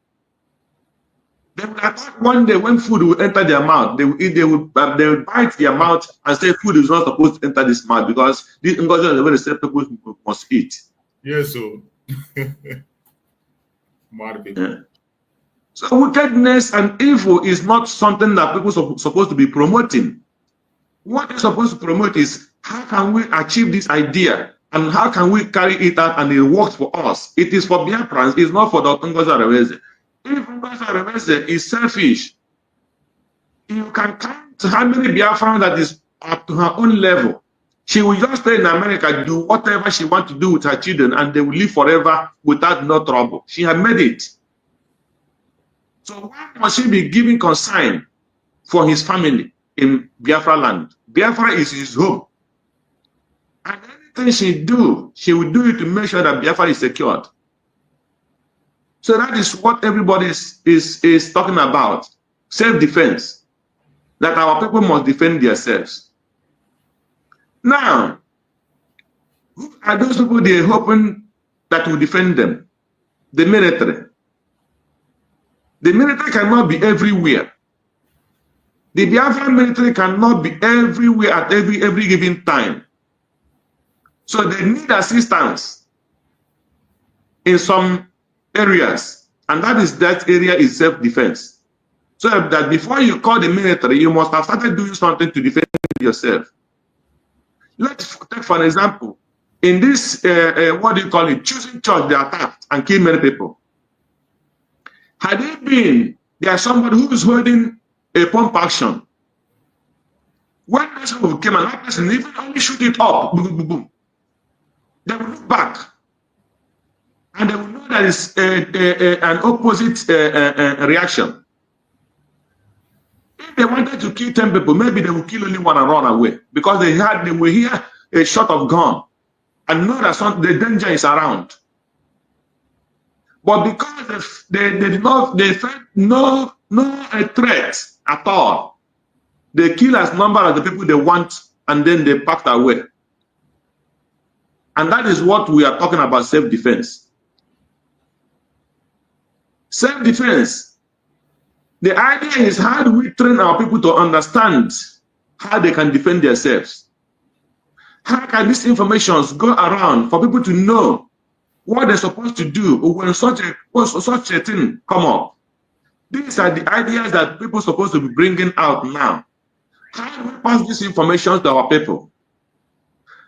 They will attack one day when food will enter their mouth. They will eat, they will bite their mouth and say food is not supposed to enter this mouth because this Ngozi is the way they say people must eat.
Yes, so mad people.
So wickedness and evil is not something that people are supposed to be promoting. What they're supposed to promote is how can we achieve this idea and how can we carry it out and it works for us. It is for Biafrans, it's not for Dr. Ngozi Areweze. If Ngozi Areweze is selfish, you can count how many Biafrans that is up to her own level. She will just stay in America, do whatever she wants to do with her children, and they will live forever without no trouble. She had made it. So why must she be giving consign for his family in Biafra land? Biafra is his home. And anything she will do it to make sure that Biafra is secured. So that is what everybody is talking about. Self-defense. That our people must defend themselves. Now, who are those people they are hoping that will defend them? The military. The military cannot be everywhere. The Biafran military cannot be everywhere at every given time. So they need assistance in some areas, and that area is self-defense. So that before you call the military, you must have started doing something to defend yourself. Let's take for an example, in this, what do you call it, choosing church, they attacked and killed many people. Had it been there's somebody who is holding a pump action, when that person came and that person even only shoot it up, boom, boom, boom, they will look back and they will know that it's an opposite reaction. If they wanted to kill 10 people, maybe they will kill only one and run away because they will hear a shot of gun and know that the danger is around. But because they felt no threat at all, they kill as number of the people they want and then they packed away. And that is what we are talking about, self-defense. Self-defense. The idea is how do we train our people to understand how they can defend themselves? How can these informations go around for people to know what they're supposed to do when such a thing come up? These are the ideas that people are supposed to be bringing out now. How do we pass this information to our people?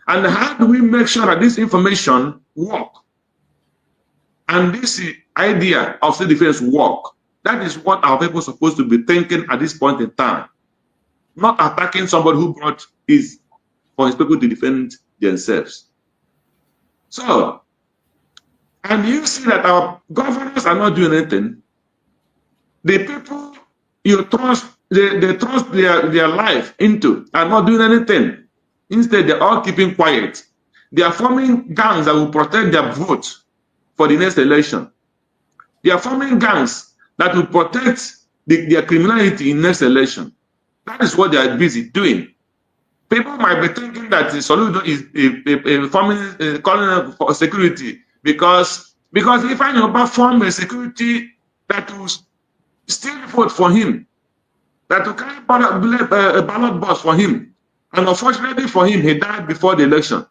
And how do we make sure that this information work? And this idea of self-defense work. That is what our people are supposed to be thinking at this point in time. Not attacking somebody who brought his for his people to defend themselves. So, and you see that our governors are not doing anything. The people you trust, they trust their life into are not doing anything. Instead, they're all keeping quiet. They are forming gangs that will protect their vote for the next election. They are forming gangs that will protect their criminality in next election. That is what they are busy doing. People might be thinking that the Soludo is calling for security because if I know form a security that will still vote for him, that will carry a ballot box for him, and unfortunately for him, he died before the election.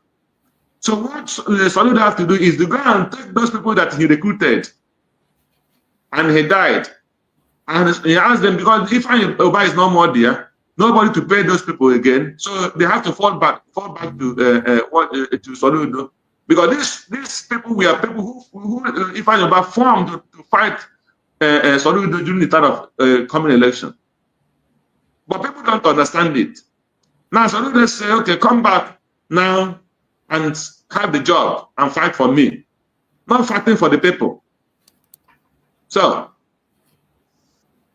So what Soludo has to do is to go and take those people that he recruited, and he died. And he asked them, because if Oba is no more there, nobody to pay those people again, so they have to fall back to Soludo. Because these people were people who if Oba formed to fight Soludo during the time of coming election. But people don't understand it. Now Soludo say, okay, come back now and have the job and fight for me. Not fighting for the people. So,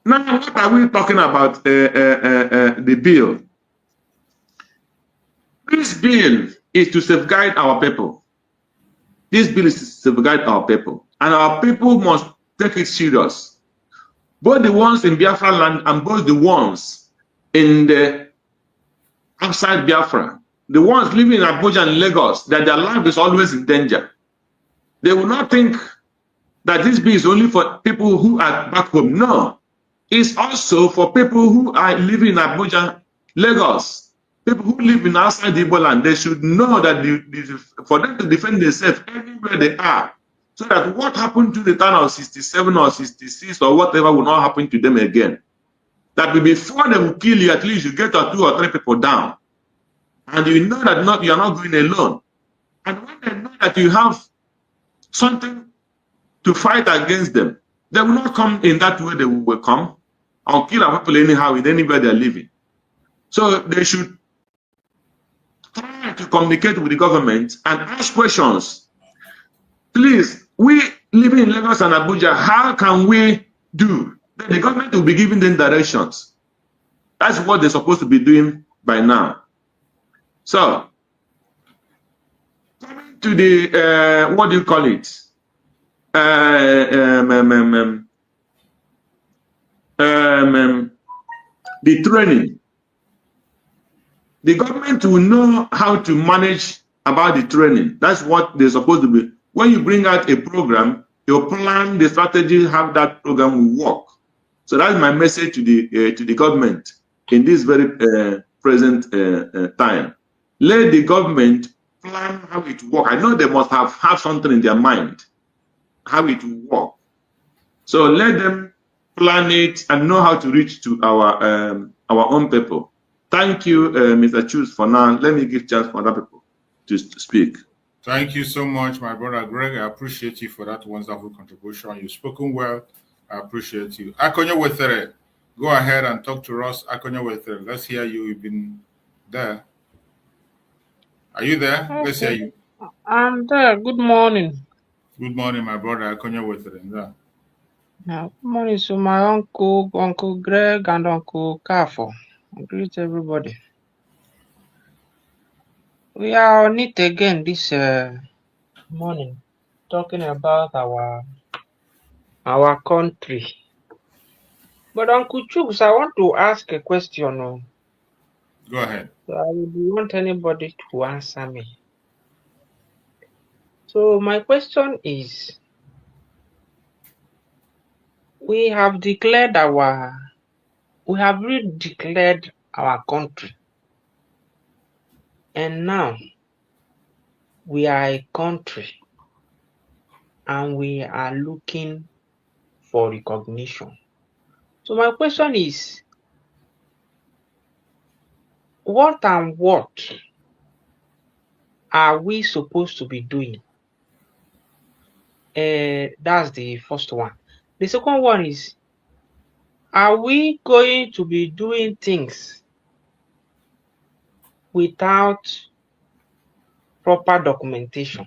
now what are we talking about the bill? This bill is to safeguard our people. This bill is to safeguard our people. And our people must take it serious. Both the ones in Biafra land and both the ones in the outside Biafra. The ones living in Abuja and Lagos, that their life is always in danger. They will not think that this bill is only for people who are back home. No. It's also for people who are living in Abuja, Lagos. People who live in outside Igbo land, they should know that for them to defend themselves everywhere they are. so that what happened to the town of 67 or 66 or whatever will not happen to them again. That before they will kill you, at least you get 2 or 3 people down. And you know that you are not going alone. And when they know that you have something to fight against them, they will not come in that way they will come and kill our people anyhow in anywhere they are living. So they should try to communicate with the government and ask questions. Please, we living in Lagos and Abuja, how can we do? Then the government will be giving them directions. That's what they're supposed to be doing by now. So, coming to the, what do you call it? The training. The government will know how to manage about the training. That's what they're supposed to be. When you bring out a program, your plan, the strategy, how that program will work. So that's my message to the government in this very present time. Let the government plan how it will work. I know they must have something in their mind, how it will work. So let them plan it and know how to reach to our own people. Thank you, Mr. Chus, for now. Let me give chance for other people to speak.
Thank you so much, my brother Greg. I appreciate you for that wonderful contribution. You've spoken well. I appreciate you. Akonyo Wethere, go ahead and talk to us. Akonyo Wethere, let's hear you. You've been there. Are you there? Okay. Let's hear you.
I'm there. Good morning.
Good morning, my brother Akonyo Wethere.
Yeah. Good morning to my Uncle Greg, and Uncle Kafo. I greet everybody. We are on it again this morning, talking about our country. But Uncle Chuks, I want to ask a question.
Go ahead.
So I would want anybody to answer me. So my question is, we have redeclared our country, and now we are a country and we are looking for recognition. So my question is, what are we supposed to be doing? That's the first one. The second one is, are we going to be doing things without proper documentation?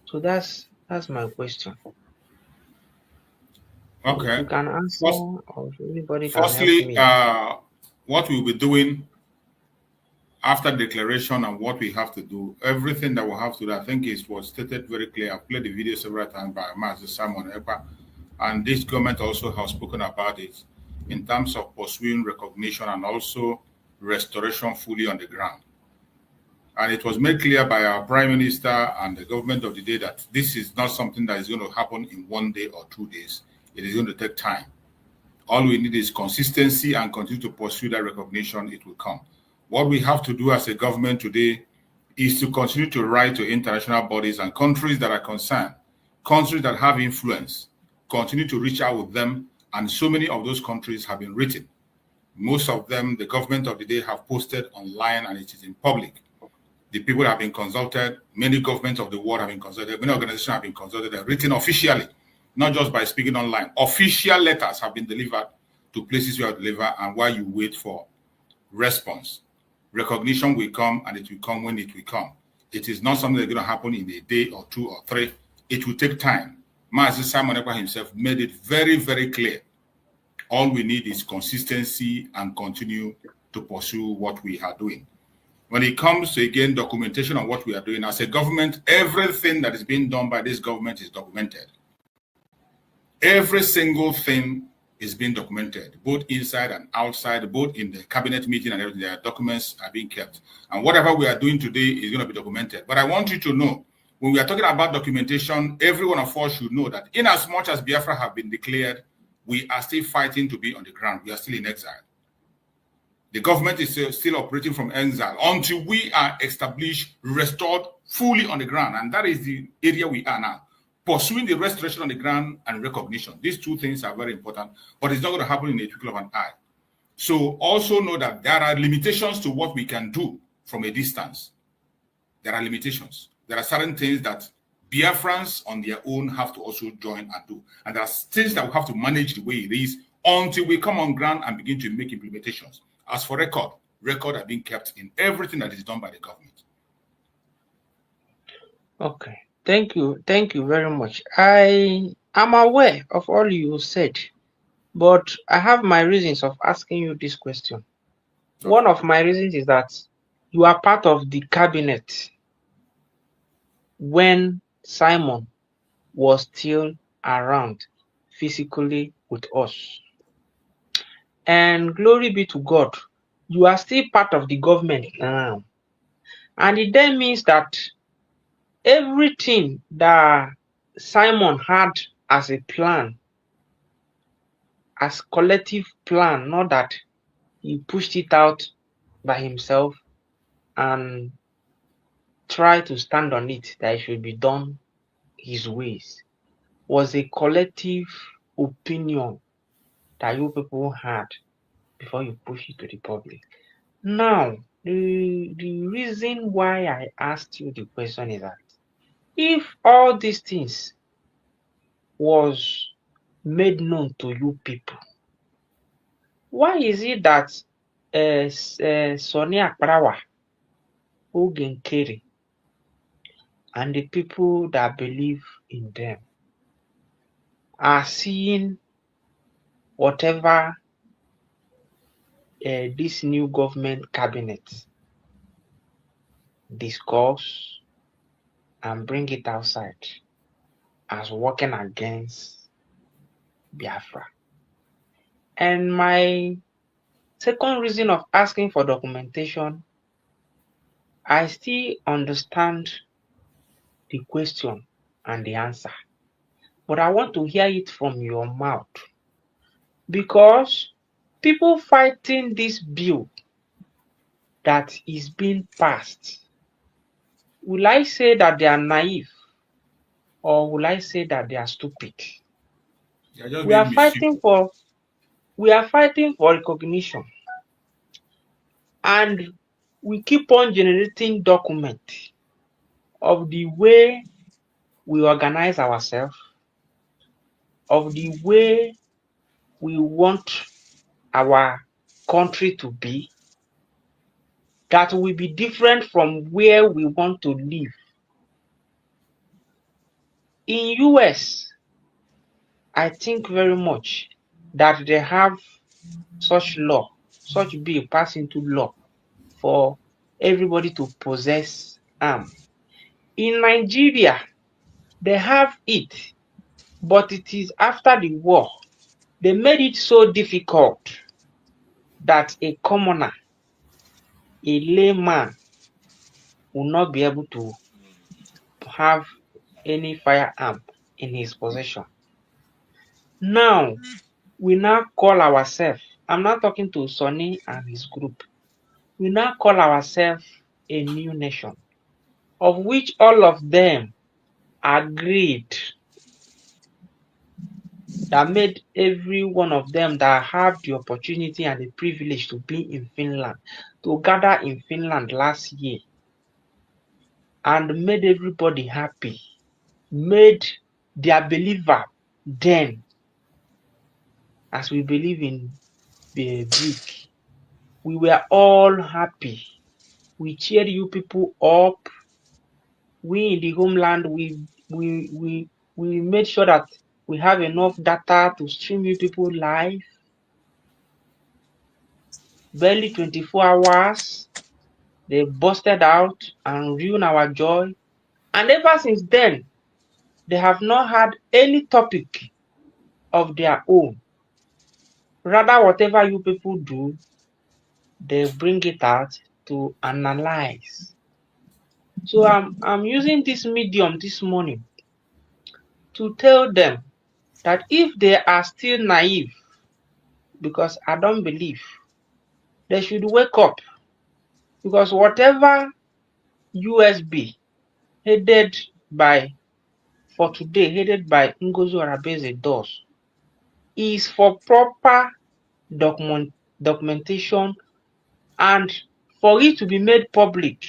So that's my question.
Okay.
You can answer, or anybody
firstly,
can help me.
What we'll be doing after declaration and what we have to do, everything that we'll have to do, I think was stated very clear. I've played the video several times by Master Simon Ekpa, and this government also has spoken about it in terms of pursuing recognition and also restoration fully on the ground. And it was made clear by our Prime Minister and the government of the day that this is not something that is going to happen in 1 day or 2 days. It is going to take time. All we need is consistency and continue to pursue that recognition. It will come. What we have to do as a government today is to continue to write to international bodies and countries that are concerned, countries that have influence, continue to reach out with them. And so many of those countries have been written. Most of them, the government of the day have posted online, and it is in public. The people have been consulted. Many governments of the world have been consulted. Many organizations have been consulted and written officially, not just by speaking online. Official letters have been delivered to places where you deliver, and while you wait for response. Recognition will come, and it will come when it will come. It is not something that's going to happen in a day or 2 or 3. It will take time. Master Simon Ekpa himself made it very, very clear. All we need is consistency and continue to pursue what we are doing. When it comes to, again, documentation of what we are doing as a government, everything that is being done by this government is documented. Every single thing is being documented, both inside and outside, both in the cabinet meeting and everything. Their documents are being kept. And whatever we are doing today is going to be documented. But I want you to know, when we are talking about documentation, every one of us should know that in as much as Biafra have been declared, we are still fighting to be on the ground. We are still in exile. The government is still operating from exile until we are established, restored fully on the ground. And that is the area we are now. Pursuing the restoration on the ground and recognition. These two things are very important, but it's not going to happen in a twinkle of an eye. So also know that there are limitations to what we can do from a distance. There are limitations. There are certain things that Biafrans on their own have to also join and do. And there are things that we have to manage the way it is until we come on ground and begin to make implementations. As for record are being kept in everything that is done by the government.
Okay. Thank you. Thank you very much. I am aware of all you said, but I have my reasons of asking you this question. Okay. One of my reasons is that you are part of the cabinet when Simon was still around physically with us. And glory be to God, you are still part of the government now. And it then means that everything that Simon had as a plan, as collective plan, not that he pushed it out by himself and tried to stand on it, that it should be done his ways, was a collective opinion that you people had before you push it to the public. Now, the reason why I asked you the question is that if all these things was made known to you people, why is it that Sonia Prawa, Ogen Kerry, and the people that believe in them are seeing whatever this new government cabinet discuss and bring it outside as working against Biafra? And my second reason of asking for documentation, I still understand the question and the answer, but I want to hear it from your mouth, because people fighting this bill that is being passed, will I say that they are naive, or will I say that they are stupid? We are fighting for recognition, and we keep on generating documents of the way we organize ourselves, of the way we want our country to be, that will be different from where we want to live. In US, I think very much that they have such law, such bill passed into law for everybody to possess arms. In Nigeria, they have it, but it is after the war. They made it so difficult that a commoner, a layman, will not be able to have any firearm in his possession. Now, we now call ourselves, I'm not talking to Sonny and his group, we now call ourselves a new nation, of which all of them agreed, that made every one of them that have the opportunity and the privilege to be in Finland, to gather in Finland last year, and made everybody happy, made their believer then, as we believe in the Greek, we were all happy. We cheered you people up. We in the homeland, we made sure that we have enough data to stream you people live. Barely 24 hours, they busted out and ruined our joy. And ever since then, they have not had any topic of their own. Rather, whatever you people do, they bring it out to analyze. So I'm using this medium this morning to tell them that if they are still naive, because I don't believe They should wake up, because whatever USB headed by Ngozi Arabeze does is for proper documentation and for it to be made public.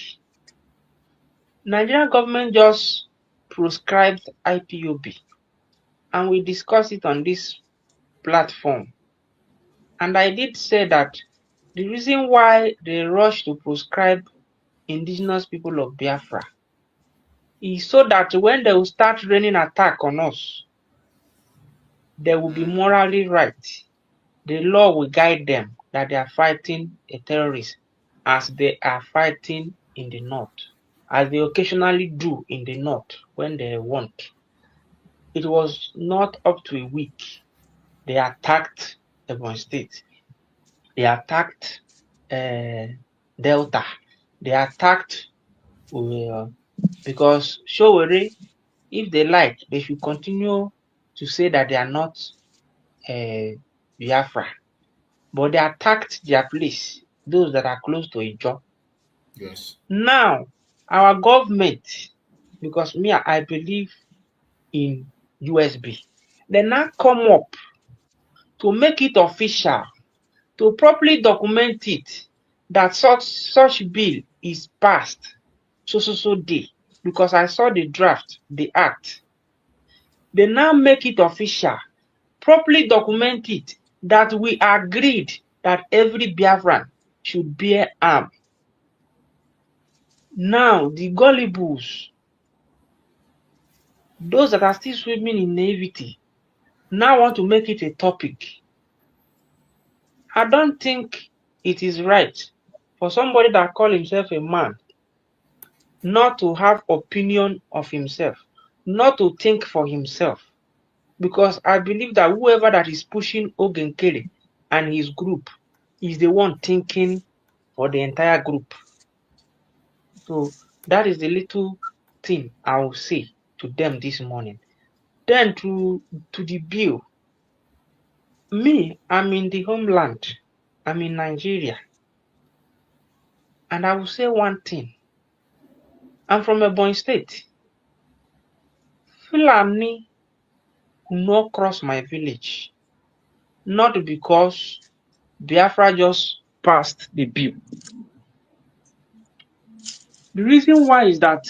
Nigerian government just prescribed IPOB, and we discussed it on this platform. And I did say that the reason why they rush to prescribe indigenous people of Biafra is so that when they will start raining attack on us, they will be morally right. The law will guide them that they are fighting a terrorist, as they are fighting in the north, as they occasionally do in the north when they want. It was not up to a week. They attacked Ebonyi State. They attacked Delta. They attacked because Showore, if they like, they should continue to say that they are not Biafra. But they attacked their place, those that are close to Ijo.
Yes.
Now, our government, because me, I believe in USB, they now come up to make it official, to properly document it, that such bill is passed so day, because I saw the draft, the act. They now make it official, properly document it, that we agreed that every Biafran should bear arms. Now, the gullibles, those that are still swimming in naivety, now want to make it a topic. I don't think it is right for somebody that calls himself a man not to have opinion of himself, not to think for himself. Because I believe that whoever that is pushing Ogenkele and his group is the one thinking for the entire group. So that is the little thing I will say to them this morning. Then to the bill. Me, I'm in the homeland. I'm in Nigeria. And I will say one thing. I'm from Ebonyi State. Fulani will not cross my village. Not because Biafra just passed the bill. The reason why is that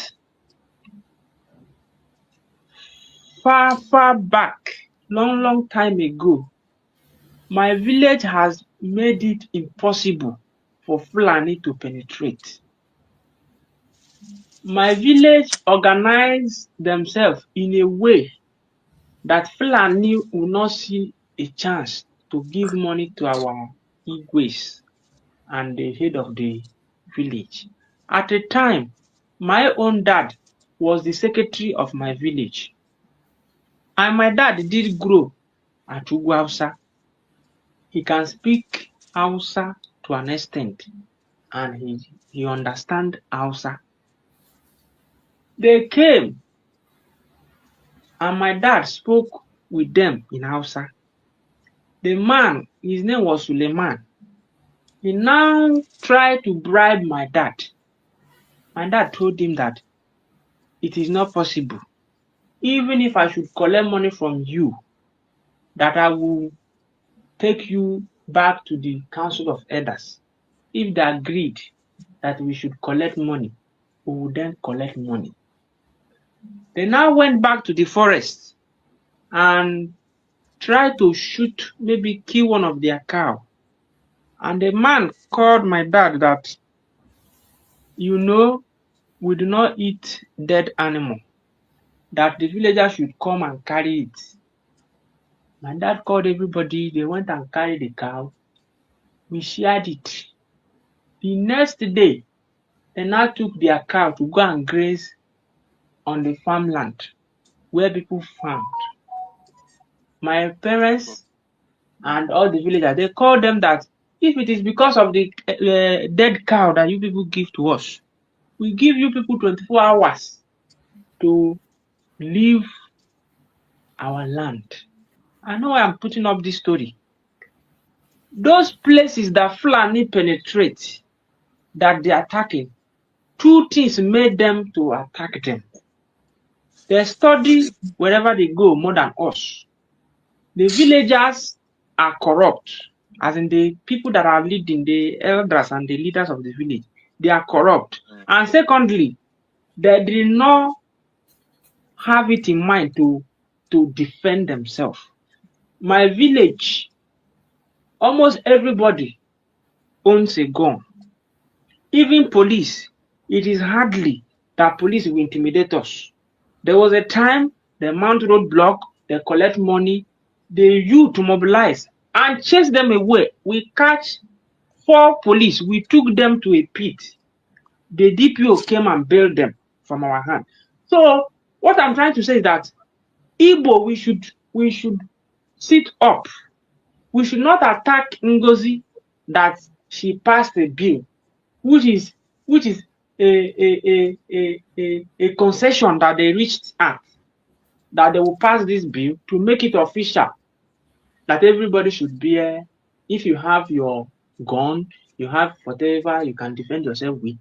far back, long time ago, my village has made it impossible for Fulani to penetrate. My village organized themselves in a way that Fulani will not see a chance to give money to our Igwes and the head of the village. At the time, my own dad was the secretary of my village. And my dad did grow at Ugwu Hausa. He can speak Hausa to an extent, and he understands Hausa. They came, and my dad spoke with them in Hausa. The man, his name was Suleiman. He now tried to bribe my dad. My dad told him that it is not possible. Even if I should collect money from you, that I will take you back to the Council of Elders. If they agreed that we should collect money, we would then collect money. They now went back to the forest and tried to shoot, maybe kill one of their cow. And the man called my dad that, you know, we do not eat dead animal, that the villagers should come and carry it. My dad called everybody, they went and carried the cow. We shared it. The next day, they now took their cow to go and graze on the farmland where people farmed. My parents and all the villagers, they called them that if it is because of the dead cow that you people give to us, we give you people 24 hours to leave our land. I know I'm putting up this story. Those places that Fulani penetrate, that they're attacking, two things made them to attack them. They study wherever they go more than us. The villagers are corrupt, as in the people that are leading, the elders and the leaders of the village, they are corrupt. And secondly, they did not have it in mind to defend themselves. My village, almost everybody owns a gun. Even police, it is hardly that police will intimidate us. There was a time they mount roadblock, they collect money, they use to mobilize and chase them away. We catch 4 police, we took them to a pit. The DPO came and bailed them from our hand. So what I'm trying to say is that Igbo, we should sit up. We should not attack Ngozi that she passed a bill, which is a concession that they reached at, that they will pass this bill to make it official that everybody should bear. If you have your gun, you have whatever you can defend yourself with,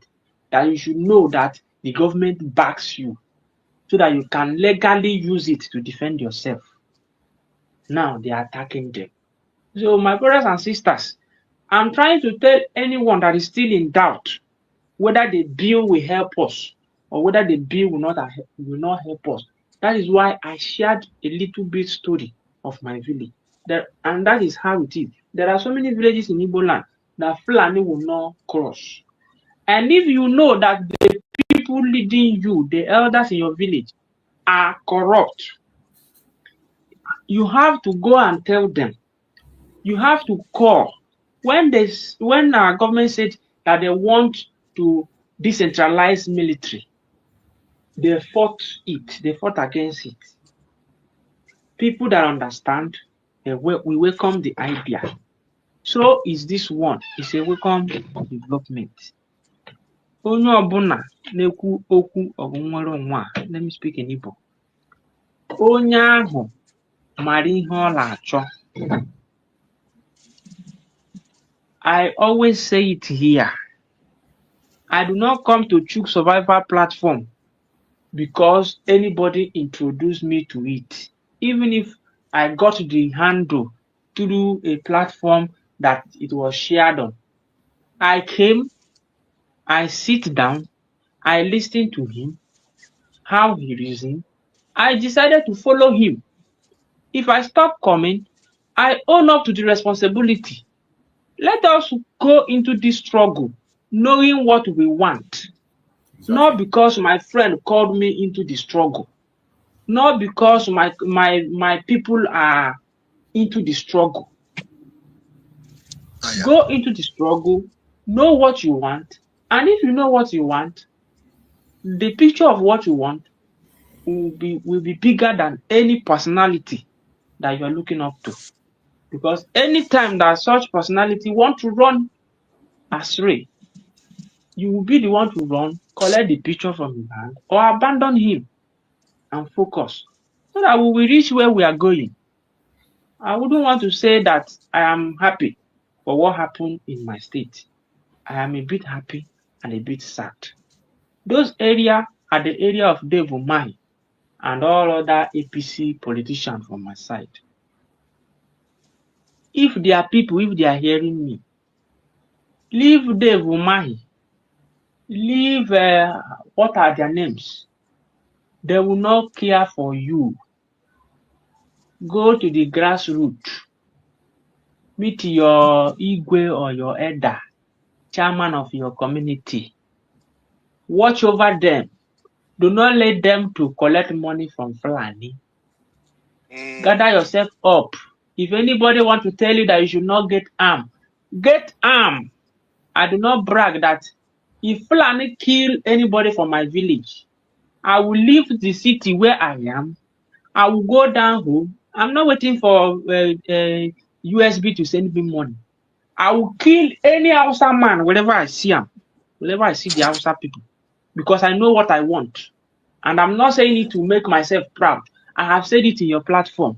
that you should know that the government backs you so that you can legally use it to defend yourself. Now they are attacking them. So my brothers and sisters, I'm trying to tell anyone that is still in doubt whether the bill will help us or whether the bill will not help us. That is why I shared a little bit story of my village. And that is how it is. There are so many villages in Igbo land that Fulani will not cross. And if you know that the people leading you, the elders in your village, are corrupt, you have to go and tell them. You have to call. When our government said that they want to decentralize military, they fought it. They fought against it. People that understand, we welcome the idea. So is this one. It's a welcome development. Onye ọbụla na-ekwu okwu ọgwụnwere onwe a, let me speak in Igbo. Onye ahụ mara ihe ọ na-achọ. I always say it here. I do not come to Chuk Survivor platform because anybody introduced me to it. Even if I got the handle through a platform that it was shared on. I came, I sit down, I listen to him, how he reasoned. I decided to follow him. If I stop coming, I own up to the responsibility. Let us go into this struggle knowing what we want. Exactly. Not because my friend called me into the struggle. Not because my people are into the struggle. Yeah. Go into the struggle, know what you want, and if you know what you want, the picture of what you want will be bigger than any personality that you are looking up to. Because anytime that such personality want to run astray, you will be the one to run, collect the picture from his hand, or abandon him and focus so that we will reach where we are going. I wouldn't want to say that I am happy for what happened in my state. I am a bit happy and a bit sad. Those areas are the area of Dave Umahi and all other APC politicians from my side. If they are people, if they are hearing me, leave Dave Umahi, leave what are their names? They will not care for you. Go to the grassroots. Meet your Igwe or your Elder, chairman of your community. Watch over them. Do not let them to collect money from Fulani. Gather yourself up. If anybody want to tell you that you should not get armed, get armed. I do not brag that if Fulani kill anybody from my village, I will leave the city where I am. I will go down home. I'm not waiting for USB to send me money. I will kill any Hausa man wherever I see him, wherever I see the Hausa people, because I know what I want. And I'm not saying it to make myself proud. I have said it in your platform.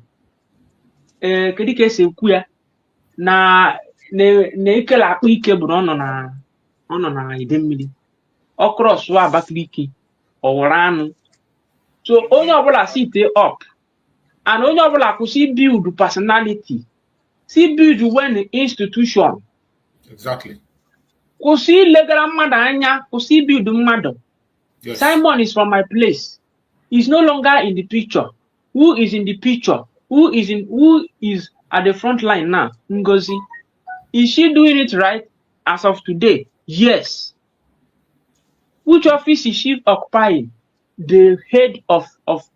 Na na-ekele akpa ike bụ na ọ nọ na ide mmiri ọ cross wa Abakaliki ọwụrụ anụ so onye ọbụla sit up and onye ọbụla kwụsị build personality si build when institution
Exactly.
kwụsị ilegara mmadụ anya kwụsị build mmadụ.
Yes.
Simon is from my place. He's no longer in the picture. Who is in the picture? Who is at the front line now? Ngozi. Is she doing it right as of today? Yes. Which office is she occupying? The head of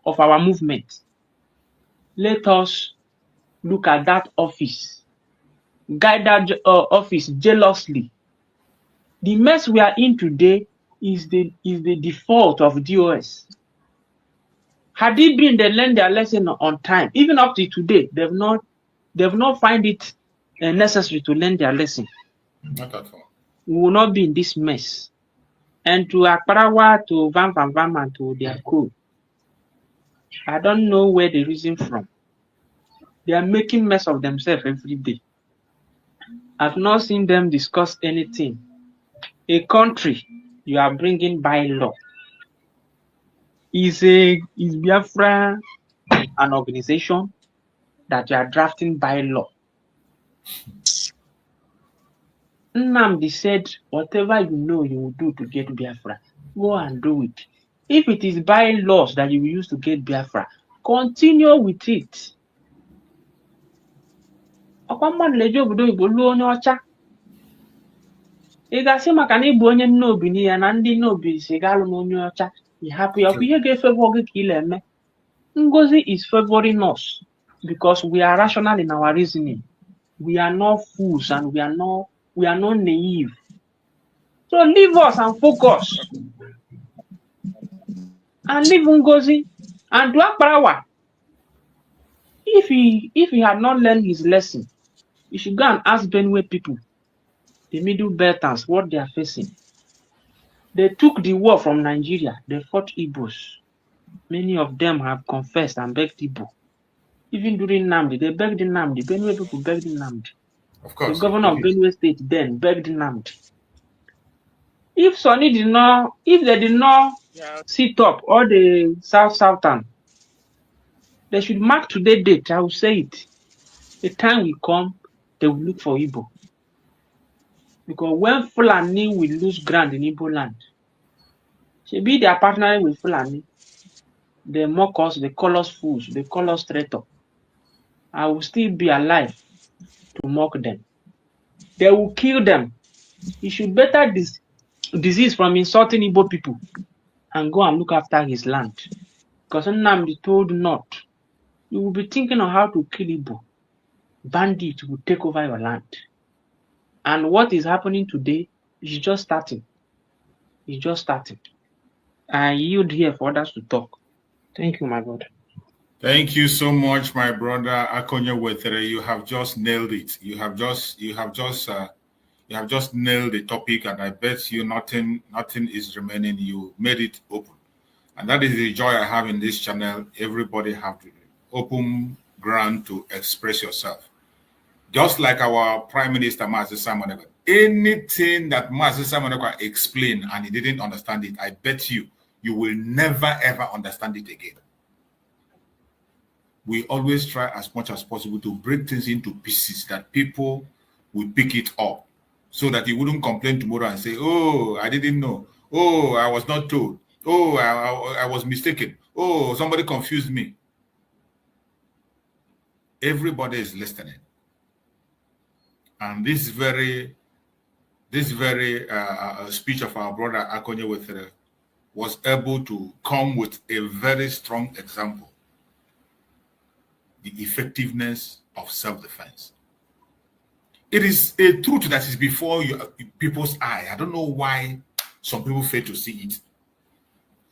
our movement. Let us look at that office. Guide that office jealously. The mess we are in today is the default of DOS. Had it been they learned their lesson on time, even up to today, they've not find it necessary to learn their lesson.
Not at all.
We will not be in this mess. And to Akparawa, to Vam and to their crew, I don't know where the reason from. They are making mess of themselves every day. I've not seen them discuss anything. A country you are bringing by law. Is Biafra an organization that you are drafting by law? Nnamdi said, whatever you know you will do to get Biafra, go and do it. If it is by laws that you will use to get Biafra, continue with it. Ị ga-asị maka na ịbụ onye nnobi n'ihe na ndị nnobi si ga-alụ n'onye ọcha ị hapụ ya ihe ga-efavor gị ka ị na-eme. Ngozi is favoring us because we are rational in our reasoning. We are not fools and we are not naive. So leave us and focus. And leave Ngozi and do Akparawa. If he had not learned his lesson, he should go and ask Benue people, the Middle Beltans, what they are facing. They took the war from Nigeria. They fought Igbos. Many of them have confessed and begged Igbo. Even during Nnamdi, they begged Nnamdi. Benue people begged Nnamdi.
Of course.
The governor of Benue State then begged Nnamdi. If they did not sit up, or the Southern, they should mark today's date. I will say it. The time will come, they will look for Igbo. Because when Fulani will lose ground in Igbo land, maybe they are partnering with Fulani. They mock us, they call us fools, they call us traitor. I will still be alive to mock them. They will kill them. He should better disease from insulting Igbo people and go and look after his land. Because Nnamdi told not, you will be thinking of how to kill Igbo. Bandits will take over your land. And what is happening today is just starting. It's just starting. I yield here for others to talk. Thank you, my brother.
Thank you so much, my brother Akonya Wetere. You have just nailed it. You have just nailed the topic, and I bet you nothing is remaining. You made it open, and that is the joy I have in this channel. Everybody have the open ground to express yourself. Just like our Prime Minister, Mazi Samoneko. Anything that Mazi Samoneko explained and he didn't understand it, I bet you will never, ever understand it again. We always try as much as possible to break things into pieces that people will pick it up so that you wouldn't complain tomorrow and say, oh, I didn't know. Oh, I was not told. Oh, I was mistaken. Oh, somebody confused me. Everybody is listening. And this very speech of our brother Akonye Wetere was able to come with a very strong example. The effectiveness of self-defense. It is a truth that is before people's eye. I don't know why some people fail to see it.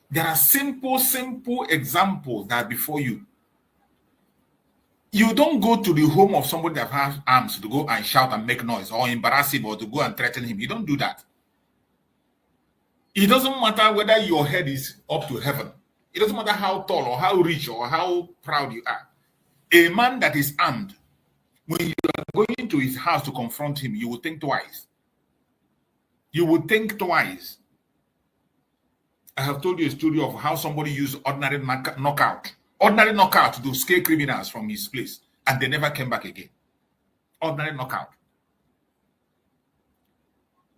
There are simple examples that are before you. You don't go to the home of somebody that has arms to go and shout and make noise or embarrass him or to go and threaten him. You don't do that. It doesn't matter whether your head is up to heaven. It doesn't matter how tall or how rich or how proud you are. A man that is armed, when you are going to his house to confront him, you would think twice. You would think twice. I have told you a story of how somebody used ordinary knockout to scare criminals from his place, and they never came back again. Ordinary knockout.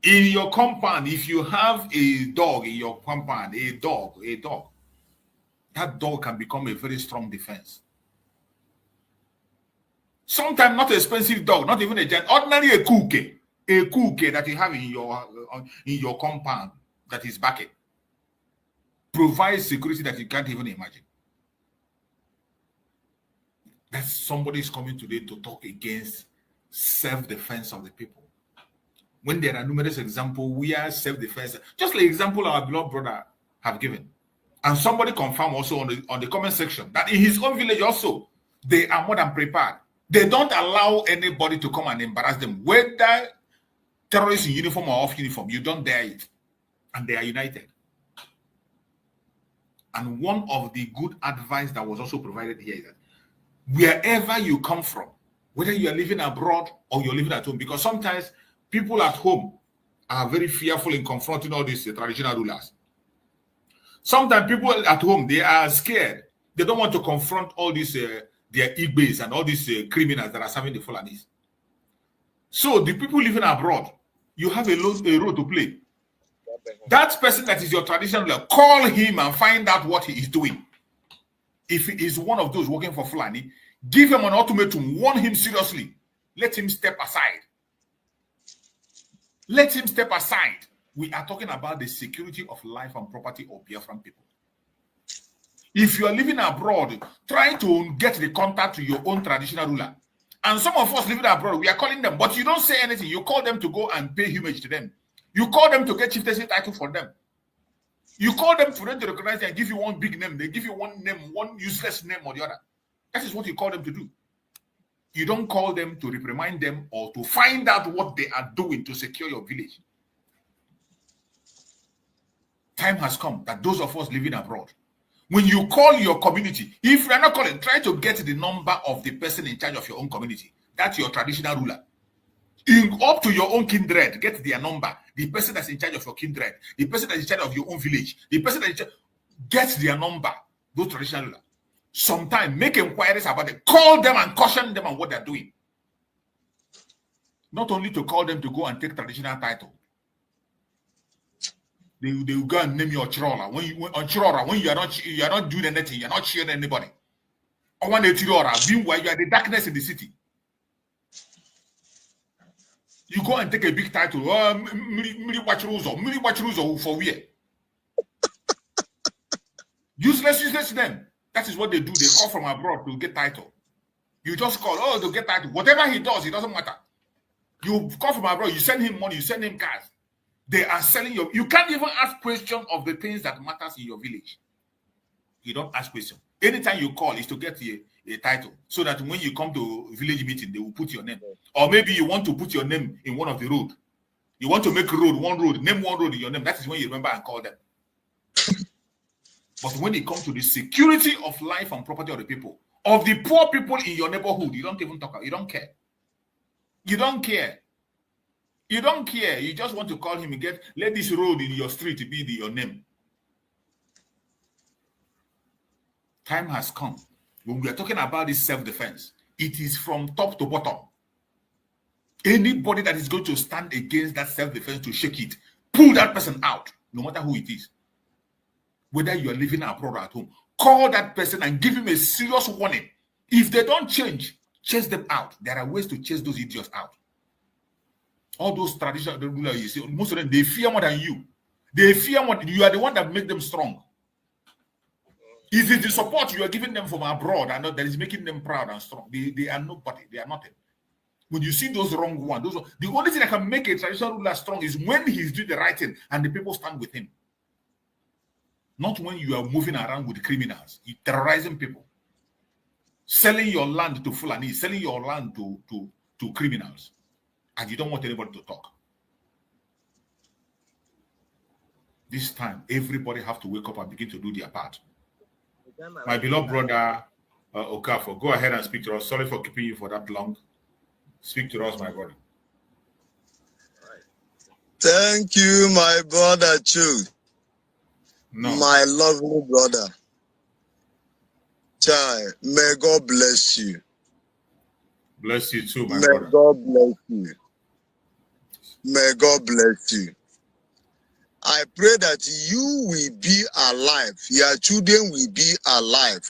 In your compound, if you have a dog in your compound, a dog, that dog can become a very strong defense. Sometimes not an expensive dog, not even a giant, ordinary a cookie that you have in your compound that is backing provides security that you can't even imagine. That somebody is coming today to talk against self-defense of the people. When there are numerous examples, we are self-defense. Just like example our beloved brother have given. And somebody confirmed also on the comment section that in his own village also, they are more than prepared. They don't allow anybody to come and embarrass them. Whether terrorists in uniform or off uniform, you don't dare it. And they are united. And one of the good advice that was also provided here is that wherever you come from, whether you are living abroad or you're living at home, because sometimes people at home are very fearful in confronting all these traditional rulers. Sometimes people at home, they are scared. They don't want to confront all these their Igbes and all these criminals that are serving the Fulanis. So the people living abroad, you have a role to play. That person that is your traditional ruler, call him and find out what he is doing. If he is one of those working for Fulani, give him an ultimatum, warn him seriously. Let him step aside. Let him step aside. We are talking about the security of life and property of Biafran people. If you are living abroad, try to get the contact to your own traditional ruler. And some of us living abroad, we are calling them, but you don't say anything. You call them to go and pay homage to them. You call them to get chieftaincy title for them. You call them for them to recognize them and give you one big name. They give you one name, one useless name or the other. That is what you call them to do. You don't call them to reprimand them or to find out what they are doing to secure your village. Time has come that those of us living abroad, when you call your community, if you are not calling, try to get the number of the person in charge of your own community. That's your traditional ruler. Up to your own kindred, get their number. The person that's in charge of your kindred, the person that's in charge of your own village, the person that's in charge, get their number. Those traditional rulers. Sometimes make inquiries about it. Call them and caution them on what they're doing. Not only to call them to go and take traditional title. They will go and name you Chirora. When you are not doing anything, you're not cheering anybody. Or when they meanwhile you are the darkness in the city. You go and take a big title. For where? Useless to them. That is what they do. They call from abroad to get title. You just call, to get title. Whatever he does, it doesn't matter. You call from abroad, you send him money, you send him cars. They are selling you. You can't even ask questions of the things that matters in your village. You don't ask questions. Anytime you call is to get a title, so that when you come to village meeting, they will put your name. Or maybe you want to put your name in one of the road. You want to make one road, name one road in your name. That is when you remember and call them. But when it comes to the security of life and property of the people, of the poor people in your neighborhood, you don't even talk about. You don't care. You don't care. You don't care. You just want to call him and let this road in your street be your name. Time has come. When we are talking about this self-defense, it is from top to bottom. Anybody that is going to stand against that self-defense to shake it, pull that person out, no matter who it is. Whether you are living abroad or at home, call that person and give him a serious warning. If they don't change, chase them out. There are ways to chase those idiots out. All those traditional rulers, you see, most of them, they fear more than you. They fear more. You are the one that make them strong. It is the support you are giving them from abroad and that is making them proud and strong. They are nobody. They are nothing. When you see those wrong ones, the only thing that can make a traditional ruler strong is when he's doing the right thing and the people stand with him. Not when you are moving around with criminals, you terrorizing people, selling your land to Fulani, selling your land to criminals, and you don't want anybody to talk. This time, everybody have to wake up and begin to do their part. My beloved brother Okafor, go ahead and speak to us. Sorry for keeping you for that long. Speak to us, my brother.
Thank you, my brother Chu.
No.
My lovely brother. Chai, may God bless you.
Bless you too, my
may
brother.
God bless you. May God bless you. I pray that you will be alive. Your children will be alive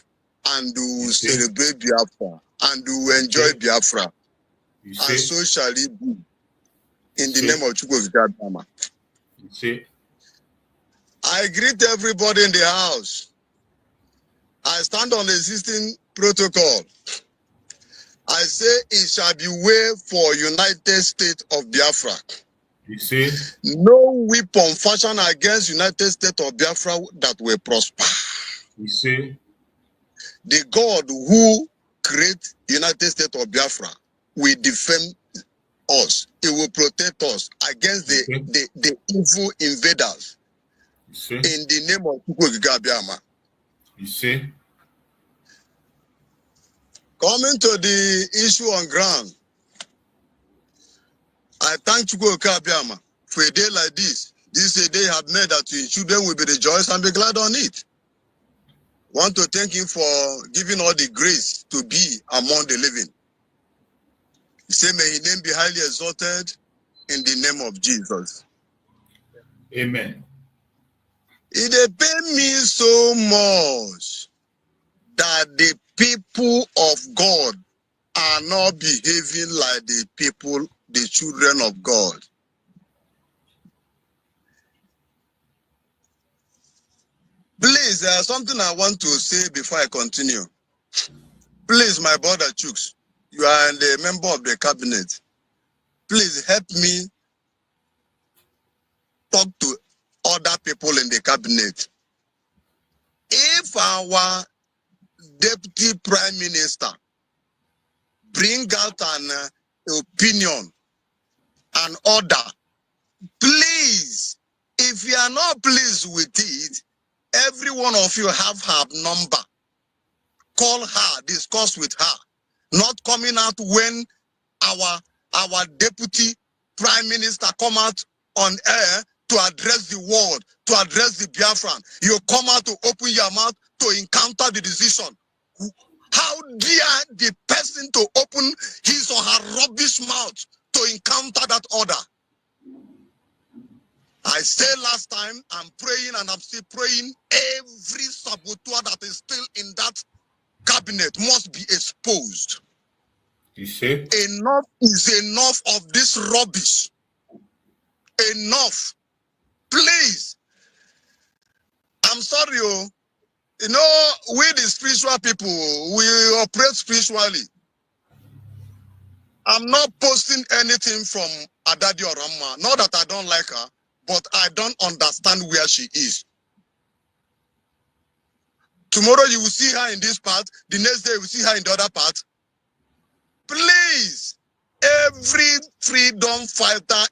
and will celebrate Biafra and will enjoy Biafra. And so shall it be. In the name of Chukwu. I greet everybody in the house. I stand on the existing protocol. I say it shall be way for United States of Biafra.
You see?
No weapon fashioned against United States of Biafra that will prosper.
You see?
The God who created United States of Biafra will defend us. He will protect us against the evil invaders.
You see?
In the name of Chukwu.
You see?
Coming to the issue on ground, I thank Chukwu Abiyama for a day like this. This is a day have made that your children will be rejoiced and be glad on it. Want to thank him for giving all the grace to be among the living. He said, may his name be highly exalted in the name of Jesus.
Amen.
It pains me so much that the people of God are not behaving like the people, the children of God. Please, there's something I want to say before I continue. Please, my brother Chooks, you are a member of the cabinet. Please help me talk to other people in the cabinet. If our deputy prime minister bring out an opinion, an order, please, if you are not pleased with it, every one of you have her number. Call her, discuss with her. Not coming out when our deputy prime minister come out on air to address the world, to address the Biafran. You come out to open your mouth to encounter the decision. How dare the person to open his or her rubbish mouth to encounter that order? I said last time, I'm praying and I'm still praying, every saboteur that is still in that cabinet must be exposed.
You see?
Enough is enough of this rubbish. Enough. Please. I'm sorry, you know, we the spiritual people, we operate spiritually. I'm not posting anything from Adadi or Ramma. Not that I don't like her, but I don't understand where she is. Tomorrow you will see her in this part. The next day you will see her in the other part. Please, every freedom fighter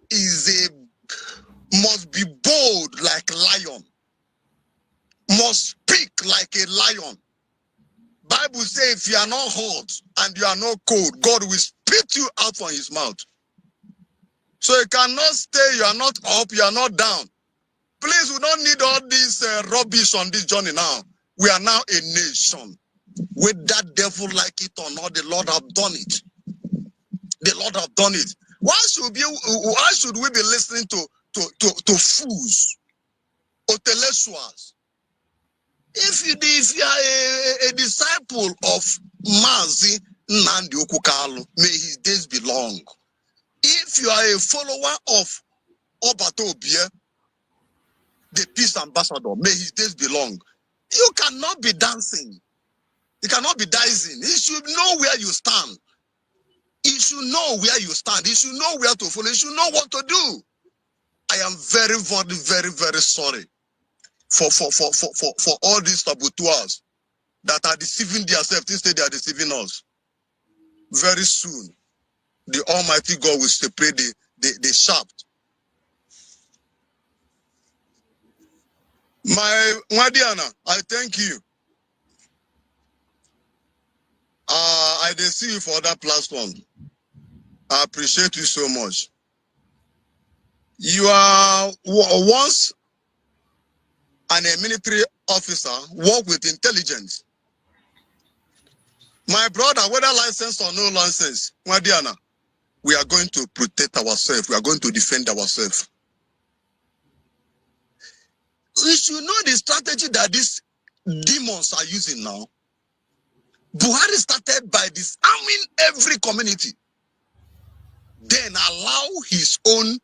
must be bold like lion. Must speak like a lion. Bible says if you are not hot and you are not cold, God will spit you out from his mouth. So you cannot stay, you are not up, you are not down. Please, we don't need all this rubbish on this journey now. We are now a nation. With that devil like it or not, the Lord have done it. The Lord have done it. Why should we be listening to fools, intellectuals? If you are a disciple of Mazi Nnamdi Okukalu, may his days be long. If you are a follower of Obato Obie, the peace ambassador, may his days be long. You cannot be dancing. You cannot be dancing. You should know where you stand. You should know where you stand. You should know where to follow. You should know what to do. I am very, very, very, very sorry for all these saboteurs that are deceiving themselves. Instead, they are deceiving us. Very soon, the Almighty God will separate the shaft. My Diana, I thank you. I didn't see you for other platform. I appreciate you so much. You are once a military officer, work with intelligence. My brother, whether licensed or no license, Wadiana, we are going to protect ourselves. We are going to defend ourselves. We should know the strategy that these demons are using now. Buhari started by disarming every community, then allow his own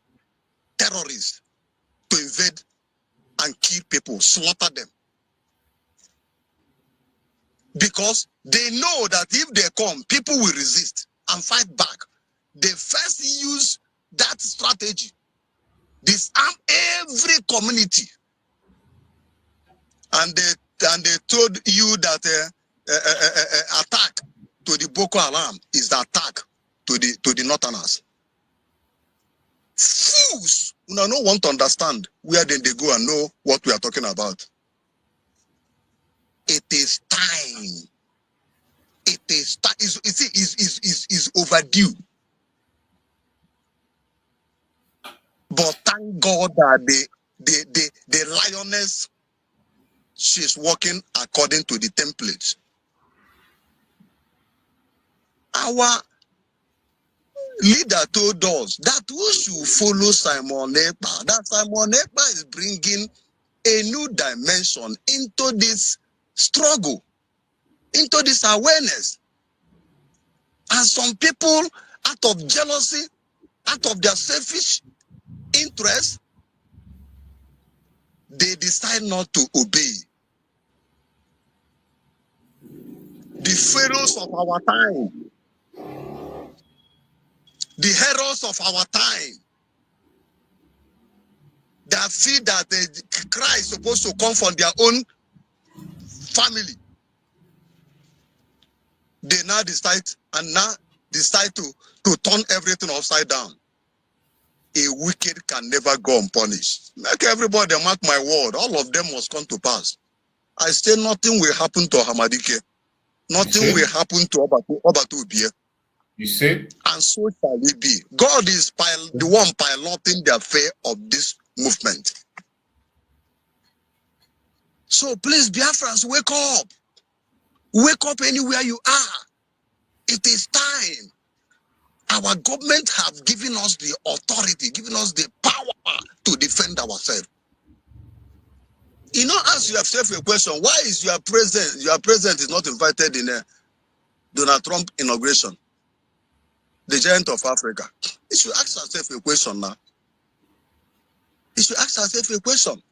terrorists to invade and kill people, slaughter them. Because they know that if they come, people will resist and fight back. They first use that strategy, disarm every community, and they told you that attack to the Boko Haram is the attack to the Northerners. Fools who don't want to understand where then they go and know what we are talking about. It is time. It is time. Is overdue. But thank God that the lioness, she's working according to the templates. Our leader told us that we should follow Simon Ekpa. That Simon Ekpa is bringing a new dimension into this struggle, into this awareness. And some people, out of jealousy, out of their selfish interest, they decide not to obey. The pharaohs of our time, the heroes of our time, that feel that the Christ is supposed to come from their own family, they now decide to turn everything upside down. A wicked can never go unpunished. Make everybody mark my word. All of them must come to pass. I say nothing will happen to Hamadike. Nothing will happen to Obatu Obie.
You say?
And so shall it be. God is the one piloting the affair of this movement. So please, Biafrans, wake up. Wake up anywhere you are. It is time. Our government have given us the authority, given us the power to defend ourselves. You know, ask yourself a question: why is your president is not invited in a Donald Trump inauguration? The giant of Africa. You should ask yourself a question now. You should ask yourself a question.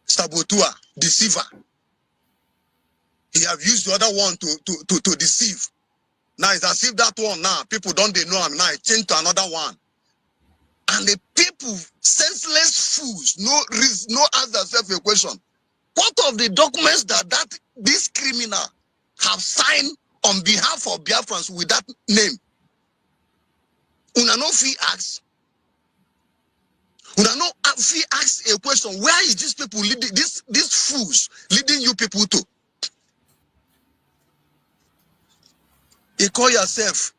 Sabotua, deceiver. He have used the other one to deceive. Now it's as if that one now, people don't they know him now, it changed to another one. And the people, senseless fools, no ask themselves a question. What of the documents that this criminal have signed on behalf of Biafrans with that name? Una no fee ask. Una no fee ask a question. Where is these people leading? These fools leading you people to? You call yourself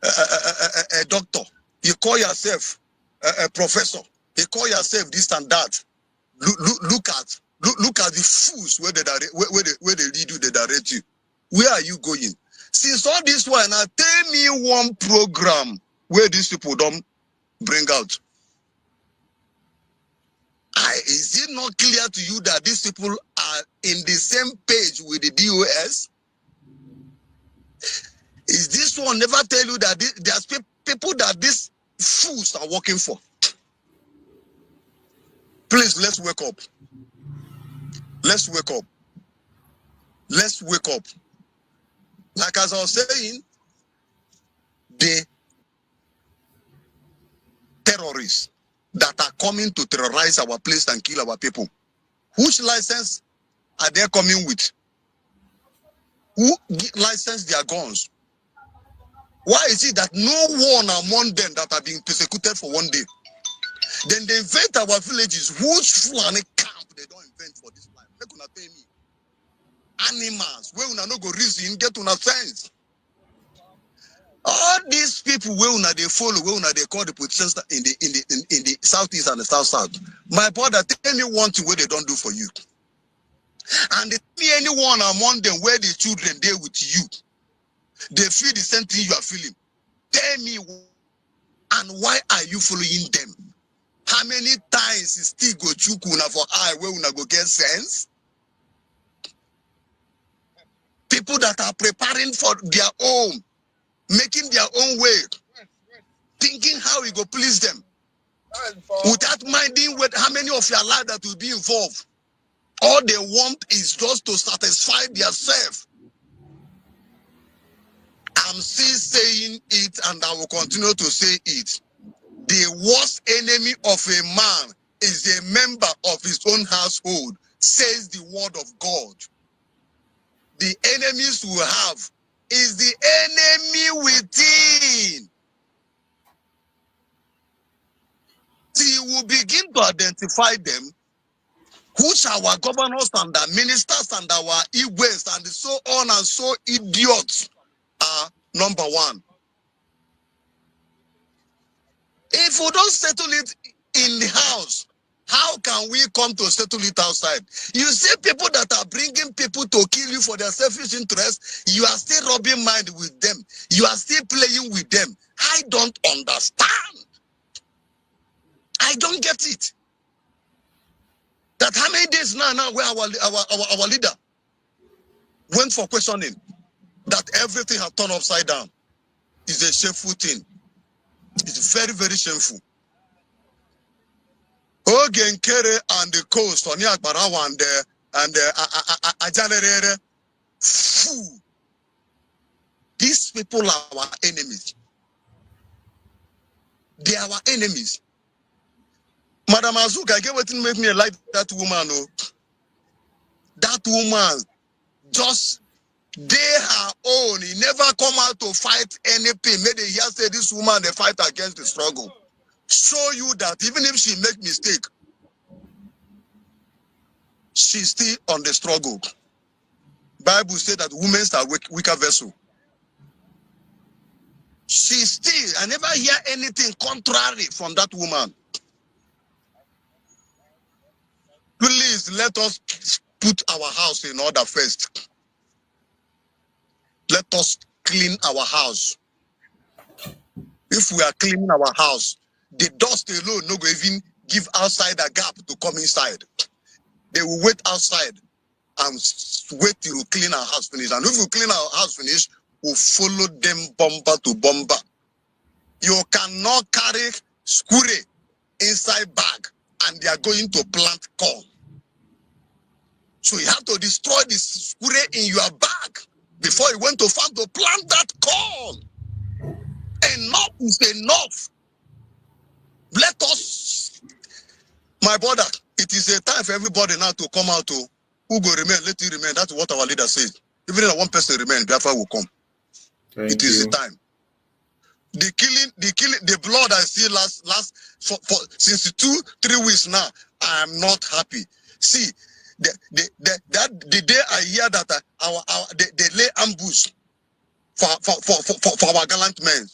a doctor. You call yourself a professor. You call yourself this and that. Look at the fools where they lead you, they direct you. Where are you going? Since all this while now, tell me one program where these people don't bring out. Is it not clear to you that these people are in the same page with the DOS? Is this one never tell you that there's people that these fools are working for? Please, let's wake up. Let's wake up. Let's wake up. Like as I was saying, the terrorists that are coming to terrorize our place and kill our people, which license are they coming with? Who licensed their guns? Why is it that no one among them that are being persecuted for one day? Then they invent our villages. Whose Fulani camp they don't invent for this life? They gonna pay me. Animals, where una no go reason, get una sense. All these people where una they follow, where una they call the politicians in the southeast and the south. My brother, tell me one thing where they don't do for you. And tell me anyone among them where the children there with you, they feel the same thing you are feeling. Tell me, and why are you following them? How many times is still go chukuna for eye where una go get sense? People that are preparing for their own, making their own way, thinking how it go please them, without minding with how many of your life that will be involved. All they want is just to satisfy themselves. I'm still saying it, and I will continue to say it. The worst enemy of a man is a member of his own household, says the word of God. The enemies we have is the enemy within. See, we will begin to identify them, who's our governors and our ministers and our Igwes and so on and so idiots are number one. If we don't settle it in the house, how can we come to settle it outside? You see people that are bringing people to kill you for their selfish interest, you are still rubbing mind with them. You are still playing with them. I don't understand. I don't get it. That how many days now where our leader went for questioning, that everything has turned upside down. It's a shameful thing. It's very, very shameful. Ogenkere and the coast on Yakbarawa and Ajalerere. Fool. These people are our enemies. They are our enemies. Madam Azuka, I get what to make me like that woman. Oh. That woman just they her own. He never come out to fight anything. Maybe he has said this woman they fight against the struggle. Show you that even if she make mistake, she's still on the struggle. Bible said that women are weaker vessel. She's still, I never hear anything contrary from that woman. Please let us put our house in order first. Let us clean our house. If we are cleaning our house, the dust alone no go even give outside a gap to come inside. They will wait outside and wait till we clean our house finish. And if we clean our house finish, we'll follow them bumper to bumper. You cannot carry skure inside bag and they are going to plant corn. So you have to destroy this skure in your bag before you went to farm to plant that corn. Enough is enough. Let us, my brother, it is a time for everybody now to come out to who go remain, let you remain. That's what our leader says. Even if one person remain, Biafra will come. It is the time. The killing, the blood I see since 2-3 weeks now, I am not happy. See, the day I hear that they lay ambush for our gallant men,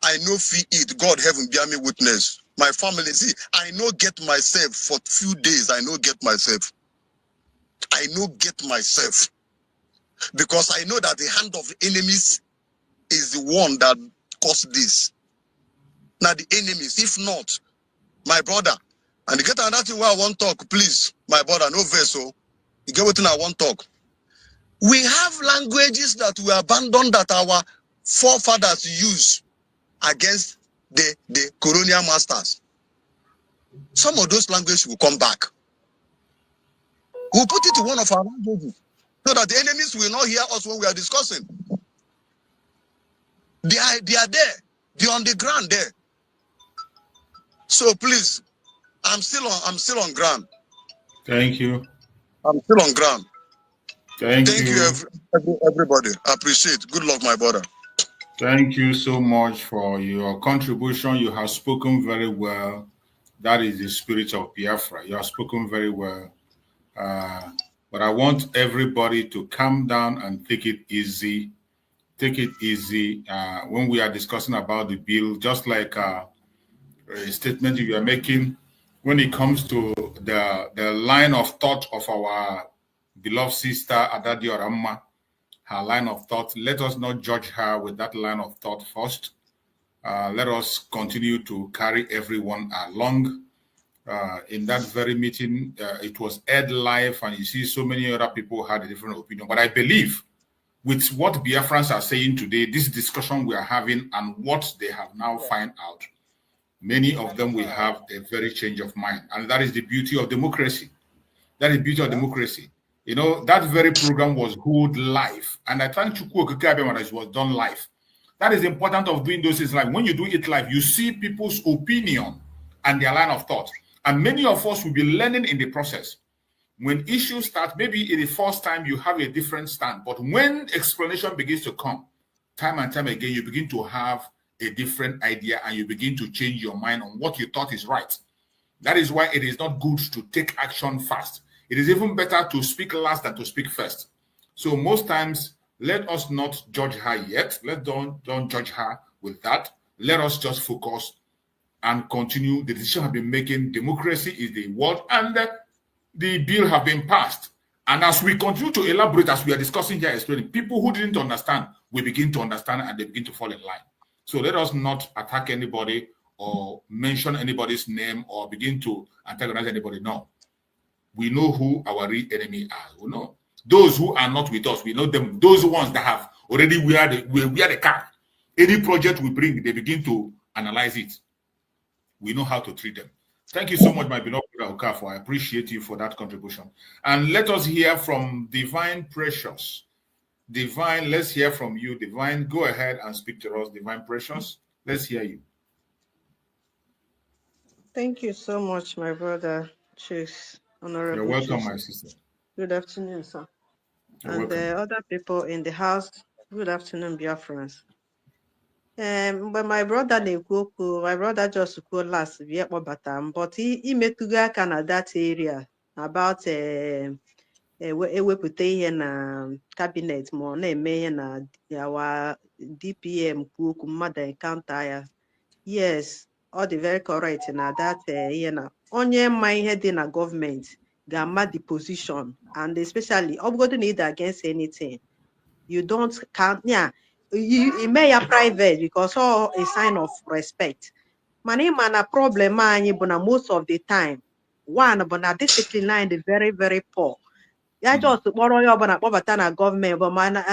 I know feel it. God heaven bear me witness. My family, see, I know get myself for few days. I know get myself. I know get myself because I know that the hand of the enemies is the one that caused this. Now the enemies, if not, my brother, and you get another thing where I want to talk, please, my brother, no vessel. You get what I want to talk. We have languages that we abandoned that our forefathers used against the colonial masters. Some of those languages will come back. We'll put it in one of our languages so that the enemies will not hear us when we are discussing. They are there. They're on the ground there. So please, I'm still on ground.
Thank you.
I'm still on ground.
Thank
you everybody. I appreciate. Good luck, my brother.
Thank you so much for your contribution. You have spoken very well. That is the spirit of Biafra. You have spoken very well. But I want everybody to calm down and take it easy. Take it easy when we are discussing about the bill, just like a statement you are making when it comes to the line of thought of our beloved sister Adadi Oramma, her line of thought. Let us not judge her with that line of thought first. Let us continue to carry everyone along. In that very meeting, it was aired live, and you see so many other people had a different opinion. But I believe with what Biafrans are saying today, this discussion we are having and what they have now found out, many of them will have a very change of mind. And that is the beauty of democracy. That is the beauty of democracy. You know, that very program was held live. And I thank Chukwu Okike that it was done live. That is important of doing those things live. When you do it live, you see people's opinion and their line of thought. And many of us will be learning in the process. When issues start, maybe in the first time you have a different stand, but when explanation begins to come, time and time again, you begin to have a different idea and you begin to change your mind on what you thought is right. That is why it is not good to take action fast. It is even better to speak last than to speak first. So most times, let us not judge her yet. Don't judge her with that. Let us just focus and continue. The decision have been making. Democracy is the word, and the bill have been passed. And as we continue to elaborate, as we are discussing here, explaining, people who didn't understand will begin to understand and they begin to fall in line. So let us not attack anybody or mention anybody's name or begin to antagonize anybody. No. We know who our real enemy are. We know those who are not with us. We know them. Those ones that have already wear the card. Any project we bring, they begin to analyze it. We know how to treat them. Thank you so much, my beloved Okafor. I appreciate you for that contribution. And let us hear from Divine Precious. Divine, let's hear from you. Divine, go ahead and speak to us. Divine Precious, let's hear you.
Thank you so much, my brother Chase. Honorable
You're welcome,
Chase.
my sister.
Good afternoon, sir.
You're
and
welcome.
the other people in the house, good afternoon, Biafrans. But my brother my brother just go last year, but he metụgo aka na that area about ewepụta ihe na cabinet ma ọ na-eme ihe na our DPM kwu okwu mmadụ encounter ya. Yes, all the very correct na that ihe na onye ma ihe dị na gọọmenti ga-ama the position, and especially ọ bụgodị na ịdị against anything, you don't count, yeah, you may ya private because all a sign of respect. Mana ịma na problem anyị bụ na most of the time, one bụ na discipline anyị dị very very poor. Ya just kpọrọ onye ọbụla kpọbata na gọọmenti bụ mana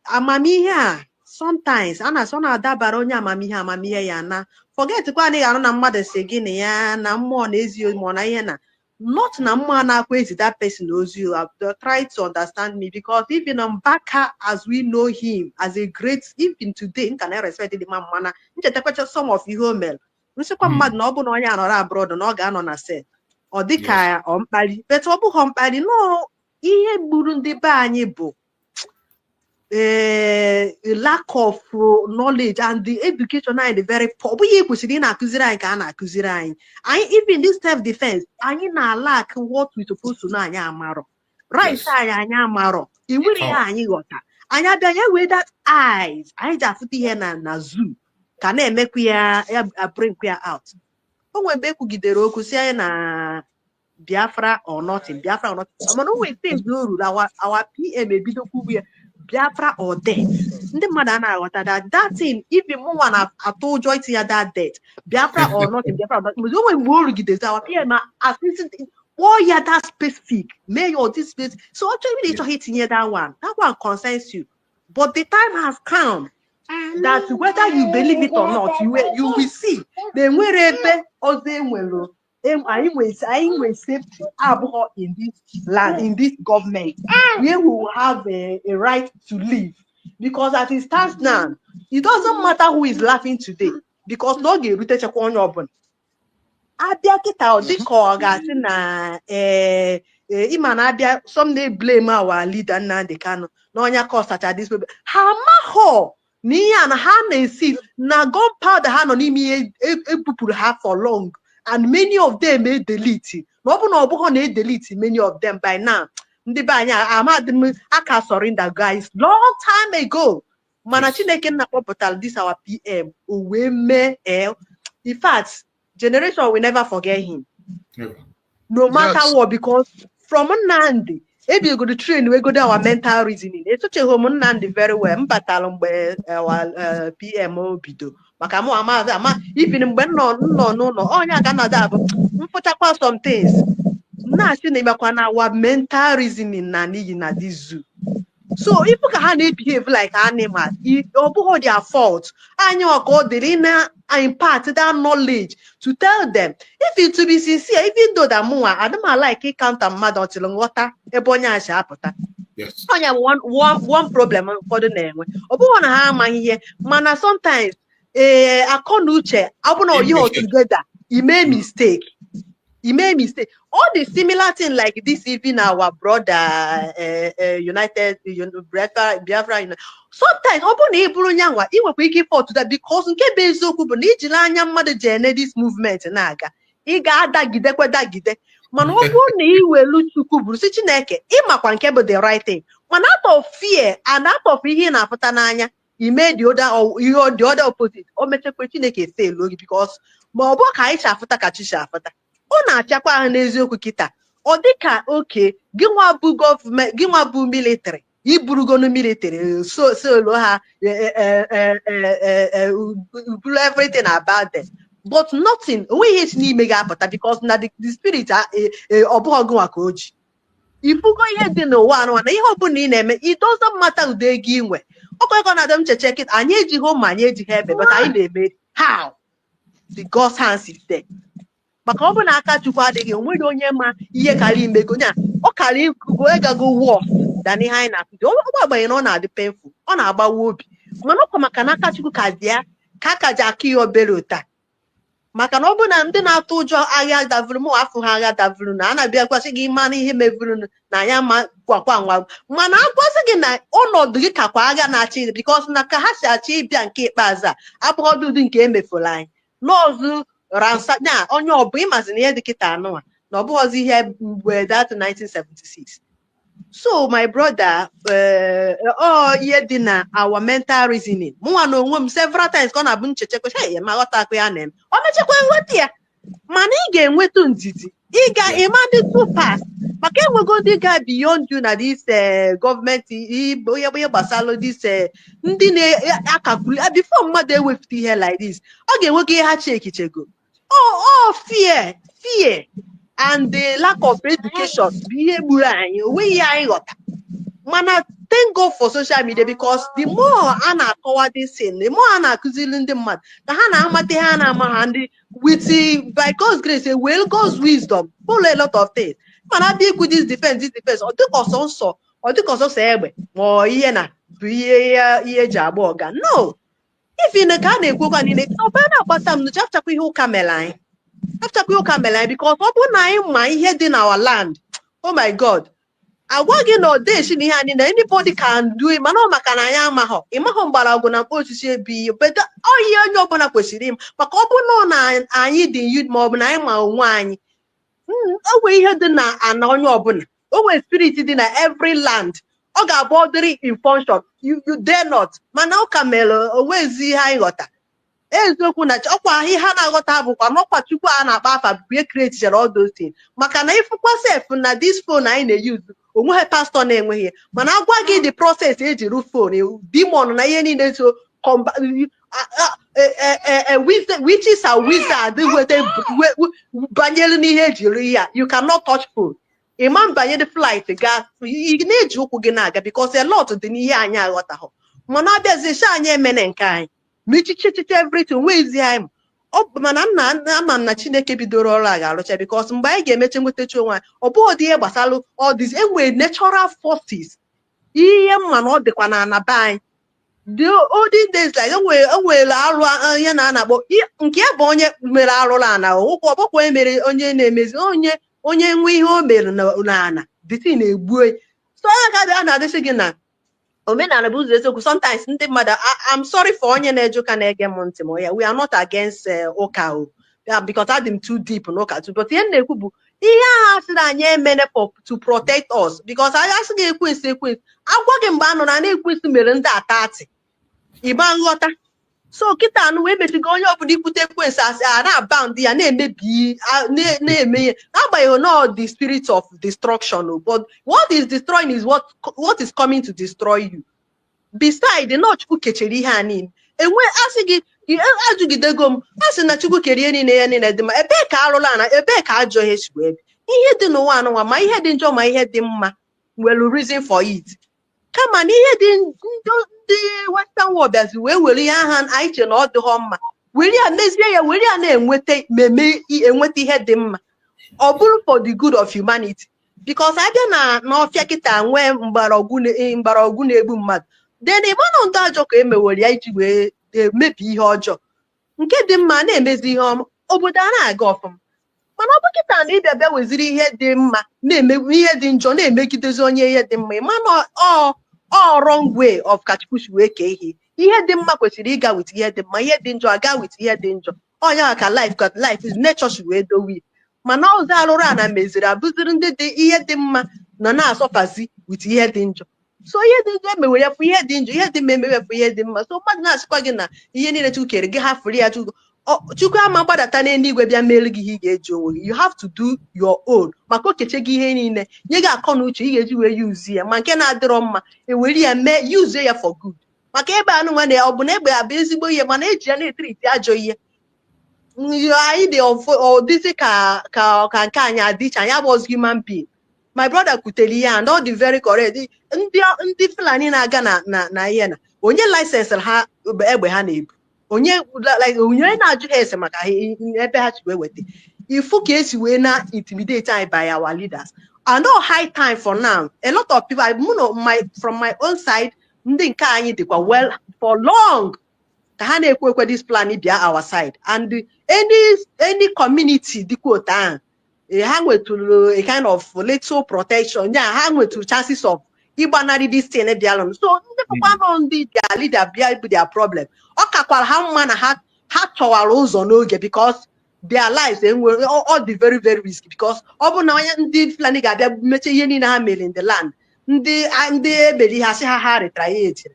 amamihe a sometimes a na-asọ na-adabara onye amamihe ya na forgetkwa na ị ga-anụ na mmadụ si gị na ya na mmụọ na ezi mmụọ na ihe na not na mmụọ na-akwa ezi that person ozi you have to try to understand me, because even Mbaka as we know him as a great, even today nka na respect the man mana nchetakwacha some of ihe o mere nsikwa mmadụ na ọ bụ na onye anọrọ abroad na ọ ga-anọ na set ọ dịka ọ mkpali, but ọ bụghị mkpali. No, ihe gburu ndị be anyị bụ lack of knowledge and the education anyị dị very poor. Ọ bụghị kwesịrị ị na-akụziri anyị ka a na-akụziri anyị. Even this self defense anyị na-lack what we supposed to know. Anyị amarọ right anyị amarọ iwere ihe anyị ghọta anyị abịa nye wee that eyes anyị ji afụta ihe na zoo ka na-emekwa ya bring ya out. O nwere mgbe ekwugidere okwu si anyị na Biafra or nothing, Biafra or nothing. Mana o nwere things no ruru our PM ebidokwu ya Biafra or death. Ndị mmadụ a na-aghọta that thing, even mụnwa na-atụ ụjọ iti ya that death, Biafra or nothing, Biafra or nothing. O nwere mgbe o rugidezi our PM assistant or ya that specific may or this specific. So actually ịchọghị itinye that one concerns you, but the time has come that whether you believe it or not, you will see the nwere ebe ọzọ enwere anyị nwere safety abụọ in this land, in this government, where we will have a right to live. Because as it stands now, it doesn't matter who is laughing today, because no ga-erute chekwa onye ọbụla abịa kịta ọ dịka ọ ga-asị na ịma na abịa some dey blame our leader Nnamdi Kanu na onye causacha this problem. Ha amahọ Niya na ha see na gunpowder ha no n'ime ebupuru ha for long, and many of them may delete. No na delete many of them by now. Ndị be anyị amadị aka surrender guys long time ago. Mana Chineke na kpọpụtara this our PM we mee in fact generation will never forget him. No matter what, because from Nandi, if you go to train, we go to our mental reasoning. It's such a home Nandi very well. Mbatalum our PMO bido. Makamo ama even when no. Oh yeah, Canada. Mpota some things. Na our mental reasoning nani na this zoo. So if you can behave like animals, it's their fault. And you are called the impart that knowledge to tell them. If you to be sincere, even though that more, I don't like it counter mad until water a bonya shapota.
Yes.
One problem for the name. Obu na here, mana sometimes a conuche, I you together, he made mistake. He made mistake. All the similar thing like this, even our brother United Biafra. Sometimes open Hebrew nyangwa, he will quickly fall to that because nke bezoku bu ni jilanya mmadụ jene this movement naga. Ị ga-ada gidekwe da gide. Mana ọ bụrụ na i welu Chukwu bụrụ si Chineke, ịmakwa nke bụ the right thing. Mana out of fear and out of ihe na-afụta n'anya, he made the other opposite. O mechekwa Chineke fail ogi because ma ọ bụ ka anyị chafụta ka chi chafụta. Ọ na-achakwa ha n'eziokwu kita. Ọ dịka oke gị nwa bụ gọọmenti, gị nwa bụ military, iburugonu military, so ha buru everything about them. But nothing, we hate n'ime ga-apụta because na the spirit ọ bụghị gị nwa ka o ji. Ifugo ihe dị n'ụwa anụ na ihe ọbụla ị na-eme, it doesn't matter ụdị ego ị nwe. Ọkwa ego na-adị m cheche kịta, anyị ejighị ụmụ anyị ejighị ebe, but anyị na-eme how? The God's hands is there. Maka ọ bụ na aka Chukwu adịghị, onweghị onye ma ihe karịa imego nya ọ karịa ikugo ịgago war than ihe anyị na-akụzi. Ọ agbanyeghị na ọ na-adị painful, ọ na-agbawa obi. Mana ọkwa maka na aka Chukwu ka dị ya ka aka ji aka ihe obere ụta. Maka na ọ bụ na ndị na-atụ ụjọ agha davuru mụ afụ ha agha davuru na a na-abịa gwasị gị ma na ihe mevuru na ya ma gwakwa nwa. Mana agwasị gị na ọnọdụ gị kakwa agha na-achị because na ka ha si achị ịbịa nke ikpeazụ a abụghị ụdị nke emefuru anyị. N'ọzụ ransa na onye ọbụ ịmazi na ihe dị kịta anụ na ọ bụghịzi ihe mgbe that 1976. So my brother, ihe dị na our mental reasoning. Mụnwa na onwe m several times ka ọ na-abụ nchechekwa ya ma ghọta akwa ya na-eme. Ọ mechekwa nweta ya. Mana ị ga-enweta ndidi. Ị ga-ema dị too fast. Maka enwego ndị ga beyond you na this gọọmenti ihe gbasara this ndị na-akakuli before mmadụ ewepụta ihe like this. Ọ ga-enwego ihe ha chekichego. Fear and the lack of education bụ ihe gburu anyị onweghị ihe anyị ghọta. Mana thank God for social media because the more a na-akọwa this thing, the more a na-akụziri ndị mmadụ ka ha na-amata ha na-ama ha ndị with by God's grace well God's wisdom follow a lot of things. Mana abịa ikwu this defense ọ dịka ọsọ egbe ma ihe na bụ ihe eji agba ọga. No, if ka a na-ekwukwa niile ọba na-agbasa m chapchakwa ihe ụka mere anyị because ọ bụ na anyị ma ihe dị na our land. Oh my God, agwa gị na ọdeshi na ihe anyị na anybody can do it, mana ọ maka na anyị amaghọ ịmahọ mgbọrọgwụ na mkpa osisi ebi bedo ihe onye ọbụla kwesịrị im maka ọ bụ na anyị dị youth ma ọ bụ na anyị ma onwe anyị. O nwere ihe dị na ana onye ọbụla, o nwere spirit dị na every land. Ọ ga-abụ ọdịrị in function, you dare not. Mana ụka mere onwezi ihe anyị ghọta. Eziokwu na ọkwa ihe ha na-aghọta bụkwa n'ọkwa Chukwu a na-akpa afa bụ ihe create all those things. Maka na ifukwa sef na this phone anyị na-use onweghị pastor na-enweghị, mana agwa gị the process eji ru phone demon na ihe niile so witches are wizard banyere n'ihe ejiri ya. You cannot touch phone. Imam banyere flight ga ị na-eji ụkwụ gị na-aga because a lot dị n'ihe anyị aghọtahụ. Mana abịazi sha anyị emene nke anyị michichichiche everything wezi anyị. Mana ama na Chineke bidoro ọrụ a ga-arụcha because mgbe anyị ga-emeche nwetachi onwe anyị ọ bụghị dị ihe gbasara all this enwere natural forces. Ihe mma na ọ dịkwa na anaba anyị the olden days like enwere arụ ihe na-anakpọ nke bụ onye mere arụrụ ana ụkwụ ọbụkwa mere onye na-emezi onye nwe ihe o mere n'ana dịtị na-egbu. So ya ga a na-adịsị gị na omenala bụ ụzọ eziokwu. Sometimes ndị mmadụ, I'm sorry for onye na-eje ụka na-ege m ntị m ya, we are not against ụka o, because I am too deep n'ụka too, but ihe m na-ekwu bụ ihe agha sịrị anyị emene to protect us, because anyị asịghị ekwensu agwa gị mgbe anọ na ekwensu mere ndị atati ịgba nghọta. So kịta anụ wee mechigo onye ọbụla ikwute ekwensu na-abound ya na-emebi na-eme ihe n'agbanyeghị no the spirit of destruction, but what is destroying is what is coming to destroy you. Beside the not Chukwu kechere ihe a niile enwe asị gị ajụgidego m asị na Chukwu kere ihe niile ya niile dị mma, ebe ka arụla na ebe ka ajọ ihe si wee ihe dị n'ụwa anụnwa ma ihe dị njọ ma ihe dị mma nwere reason for it. Kama na ihe dị ndị western world bịazi wee were ihe aha anyị che na ọ dịghọ mma were ya mezie ya were ya na-enweta ihe dị mma, ọ bụrụ for the good of humanity. Because abịa n'ọfịa kịta nwee mgbọrọgwụ na-egbu mmadụ, then ịmanụ ndị ajọ ka emewere ya iji wee emebi ihe ọjọọ. Nke dị mma na-emezi ihe ọma, obodo a na-aga ọfụma. Mana ọ bụ kịta na ịbịa bịa weziri ihe dị mma na-eme ihe dị njọ na-emegidezi onye ihe dị mma, ịmanụ wrong way of kachukwushi wee kee ihe dị mma kwesịrị ịga with ihe dị mma, ihe dị njọ aga with ihe dị njọ. Onye ka life is nature shi wee dowe. Mana ọzọ arụrụ a na meziri abụziri ndị dị ihe dị mma nọ na-asọfazi with ihe dị njọ. So ihe dị njọ emewe ya fụ ihe dị njọ, ihe dị mma emewe fụ ihe dị mma. So mmadụ na-asịkwa gị na ihe niile Chukwu kere gị hafụrụ ya Chukwu ama gbadata n'eluigwe bịa mere gị ihe ị ga-eji onwe gị. You have to do your own maka okeche gị ihe niile nye gị akọ na uche ị ga-eji wee yuzi ya, ma nke na-adịrọ mma ewere ya mee yuzie ya for good. Maka ebe anụ nwa na ọ bụ na egbe abụ ezigbo ihe mana eji ya na-etriti ajọ ihe. Anyị dị dịzi ka nke anyị adịcha anyị abụghị human being. My brother kutere ihe and all the very correct. Ndị Fulani na-aga na ihe na onye license ha egbe ha na-ebu onye na-ajụ ha ese maka ebe ha chi wee weta ifu ka esi wee na intimidate anyị by our leaders. And no high time for now. A lot of people, from my own side, ndị nke anyị dịkwa well for long ka ha na-ekwe this plan bịa our side. And any community dịkwa otu ahụ ha nwetụrụ a kind of little protection, yeah, ha nwetụrụ chances of ịgbanarị this thing bịalụ. So ndị papa nọ ndị their leader bịa bụ their problem. Ọ kakwara ha mma na ha chọwara ụzọ n'oge because their lives all the very very risky, because ọ bụ na onye ndị Fulani ga-abịa mechie ihe niile ha mere in the land, ndị eberi ha sị ha retaliate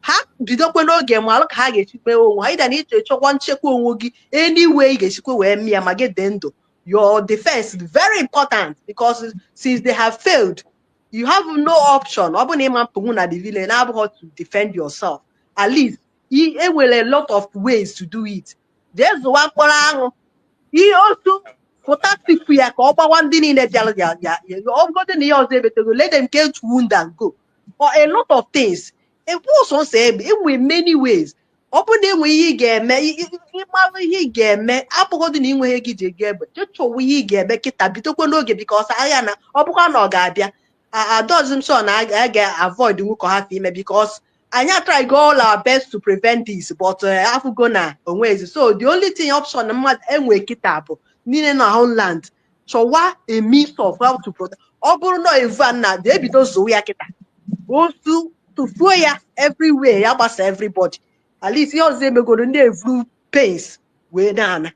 ha bidokwe n'oge ma alụ ka ha ga-echikwe onwe ha ịda na ịchọkwa nchekwa onwe gị anyway ị ga-echikwe wee mịa ma gị dị ndụ. Your defense is very important because since they have failed, you have no option. Ọ bụ na ịma mpụ na the village na-abụghị to defend yourself. At least there were a lot of ways to do it. There's one mkpọrọ he also fantastic ya ka ọ gbawa ndị niile bịara ya ọgọdụ na ihe ọzọ ebetego, let them get wound and go, or a lot of things. Also say in many ways. Ọ bụ na enwe ihe ị ga-eme ịmara ihe ị ga-eme apụgodị na inwe ihe gị ji ege egbe chọchọwa ihe ị ga-eme kịta bidokwe n'oge because agha na ọ bụkwa na ọ ga-abịa adọzim so na a ga-avoid nwụkọ hafụ ime because anyị try go all our best to prevent this, but afụgo na onwezi. So the only thing option mmadụ enwe kịta bụ niile na homeland chọwa a means of how to protect. Ọ bụrụ na evu na ebido zowe ya kịta otu tụfuo ya everywhere ya gbasa everybody. At least yours they go to the pace way down.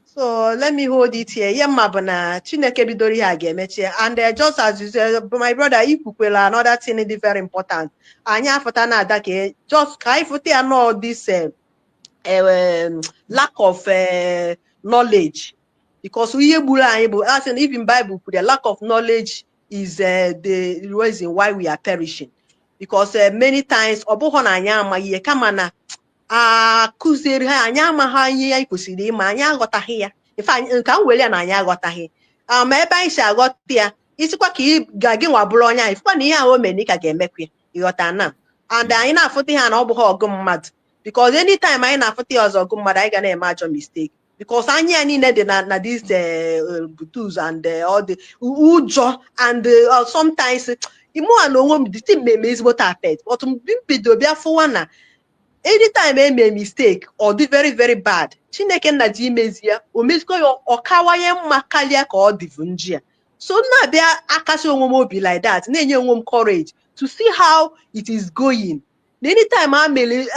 So let me hold it here. Yeah, mabana Chineke bidori ha ga-emechi. And just as you said, my brother, ikwukwela another thing is very important. Anya afota na ada ke just ka ifote know this lack of knowledge, because we as in even Bible the lack of knowledge is the reason why we are perishing. Because many times obuho na anya amaghị kama na kụziri ha anya amaghị ihe ya kwesịrị ịma anya aghọtaghị ya ife nke m were ya na anya aghọtaghị ma ebe anyị si aghọta ya isikwa ka ị ga-gị nwa bụrụ onye anyị ifekwa na ihe ahụ o mere ka ga-emekwa ịghọta na. And anyị na-afụta ha na ọ bụghị ọgụ mmadụ, because anytime anyị na-afụta ya ọzọ ọgụ mmadụ anyị ga na-eme ajọ mistake, because anyị ya niile dị na this butus and all the ụjọ and sometimes Imo and onwe the thing may miss what affect, but mbido bịa fụwa na anytime I make mistake or do very very bad, Chineke na ji imezi ya o mezikwa ya ọkawanye mma karịa ka ọ dị njia. So na bịa akasị onwe m obi like that na-enye onwe m courage to see how it is going. Anytime I made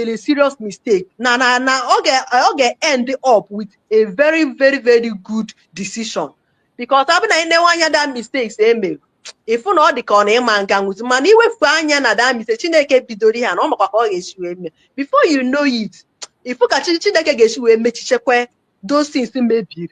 a serious mistake, okay, end up with a very, very, very good decision. Because I mean, that mistakes, if you know the corner man can with money, we find that mistake, Chineke bidori and before you know it, if you catch Chineke get those things may be.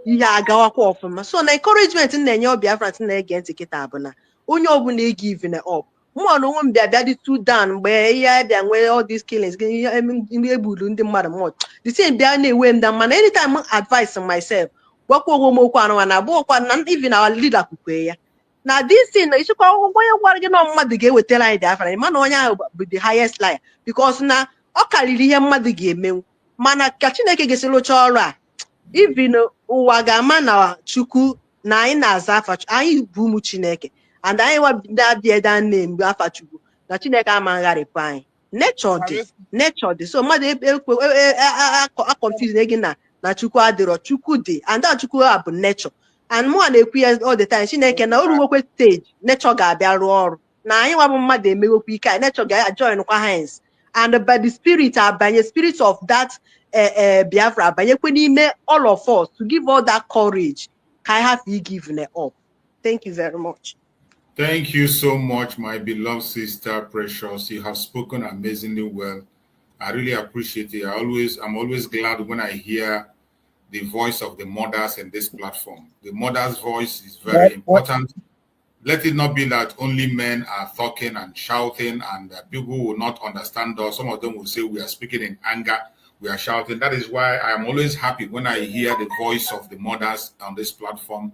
Yeah, so na encouragement na-enye Biafrans na-ege ntị kịta bụ na onye ọbụla give up. Mụ na onwe m bịa dị too down mgbe ihe bịa nwee all these killings egburu ndị mmadụ mmadụ the same bịa na-ewe m down mana anytime advice myself gwakwa onwe m okwu anụ na abụọkwa na even our leader kwukwe ya na this thing na ịchịkwa onye gwara gị na mmadụ ga-ewetara anyị Biafra mana onye ahụ bụ the highest liar because na ọ karịrị ihe mmadụ ga-emenwu mana ka Chineke ga-esi rụchaa ọrụ a even ụwa ga-ama na Chukwu na anyị na-aza afa anyị bụ ụmụ Chineke and anyị wabịa da nne mgbe afa Chukwu na Chineke ama ngharịpụ anyị nature dị so mmadụ confuse gị na Chukwu adịrọ Chukwu dị and that Chukwu a bụ nature and mụ na-ekwu ya all the time Chineke na oruwekwe stage nature ga-abịa rụọ ọrụ na anyị nwabụ mmadụ emeghokwa ike anyị nature ga-join kwa hands and by the spirit abanye spirit of that Biafra abanyekwe n'ime all of us to give all that courage can I have you given it up. Thank you very much.
Thank you so much, my beloved sister Precious. You have spoken amazingly well. I really appreciate it. I'm always glad when I hear the voice of the mothers in this platform. The mother's voice is very important. Let it not be that only men are talking and shouting and people will not understand us. Some of them will say we are speaking in anger, we are shouting. That is why I am always happy when I hear the voice of the mothers on this platform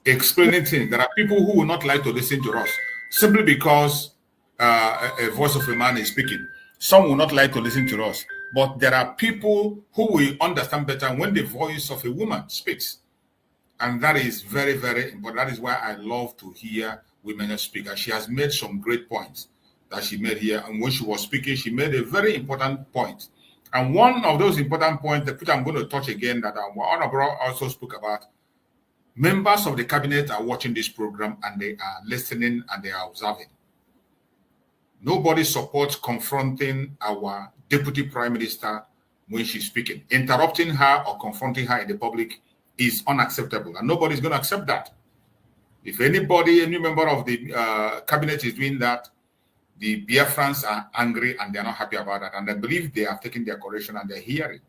explaining things. There are people who will not like to listen to us simply because a voice of a man is speaking. Some will not like to listen to us, but there are people who will understand better when the voice of a woman speaks. And that is very, very important. That is why I love to hear women speak. And she has made some great points that she made here. And when she was speaking, she made a very important point. And one of those important points that I'm going to touch again that our Honorable also spoke about, members of the cabinet are watching this program and they are listening and they are observing. Nobody supports confronting our deputy prime minister when she's speaking. Interrupting her or confronting her in the public is unacceptable, and nobody's going to accept that. If anybody, any member of the cabinet is doing that, the Biafrans are angry and they're not happy about that. And I believe they have taken their correction and they're hearing.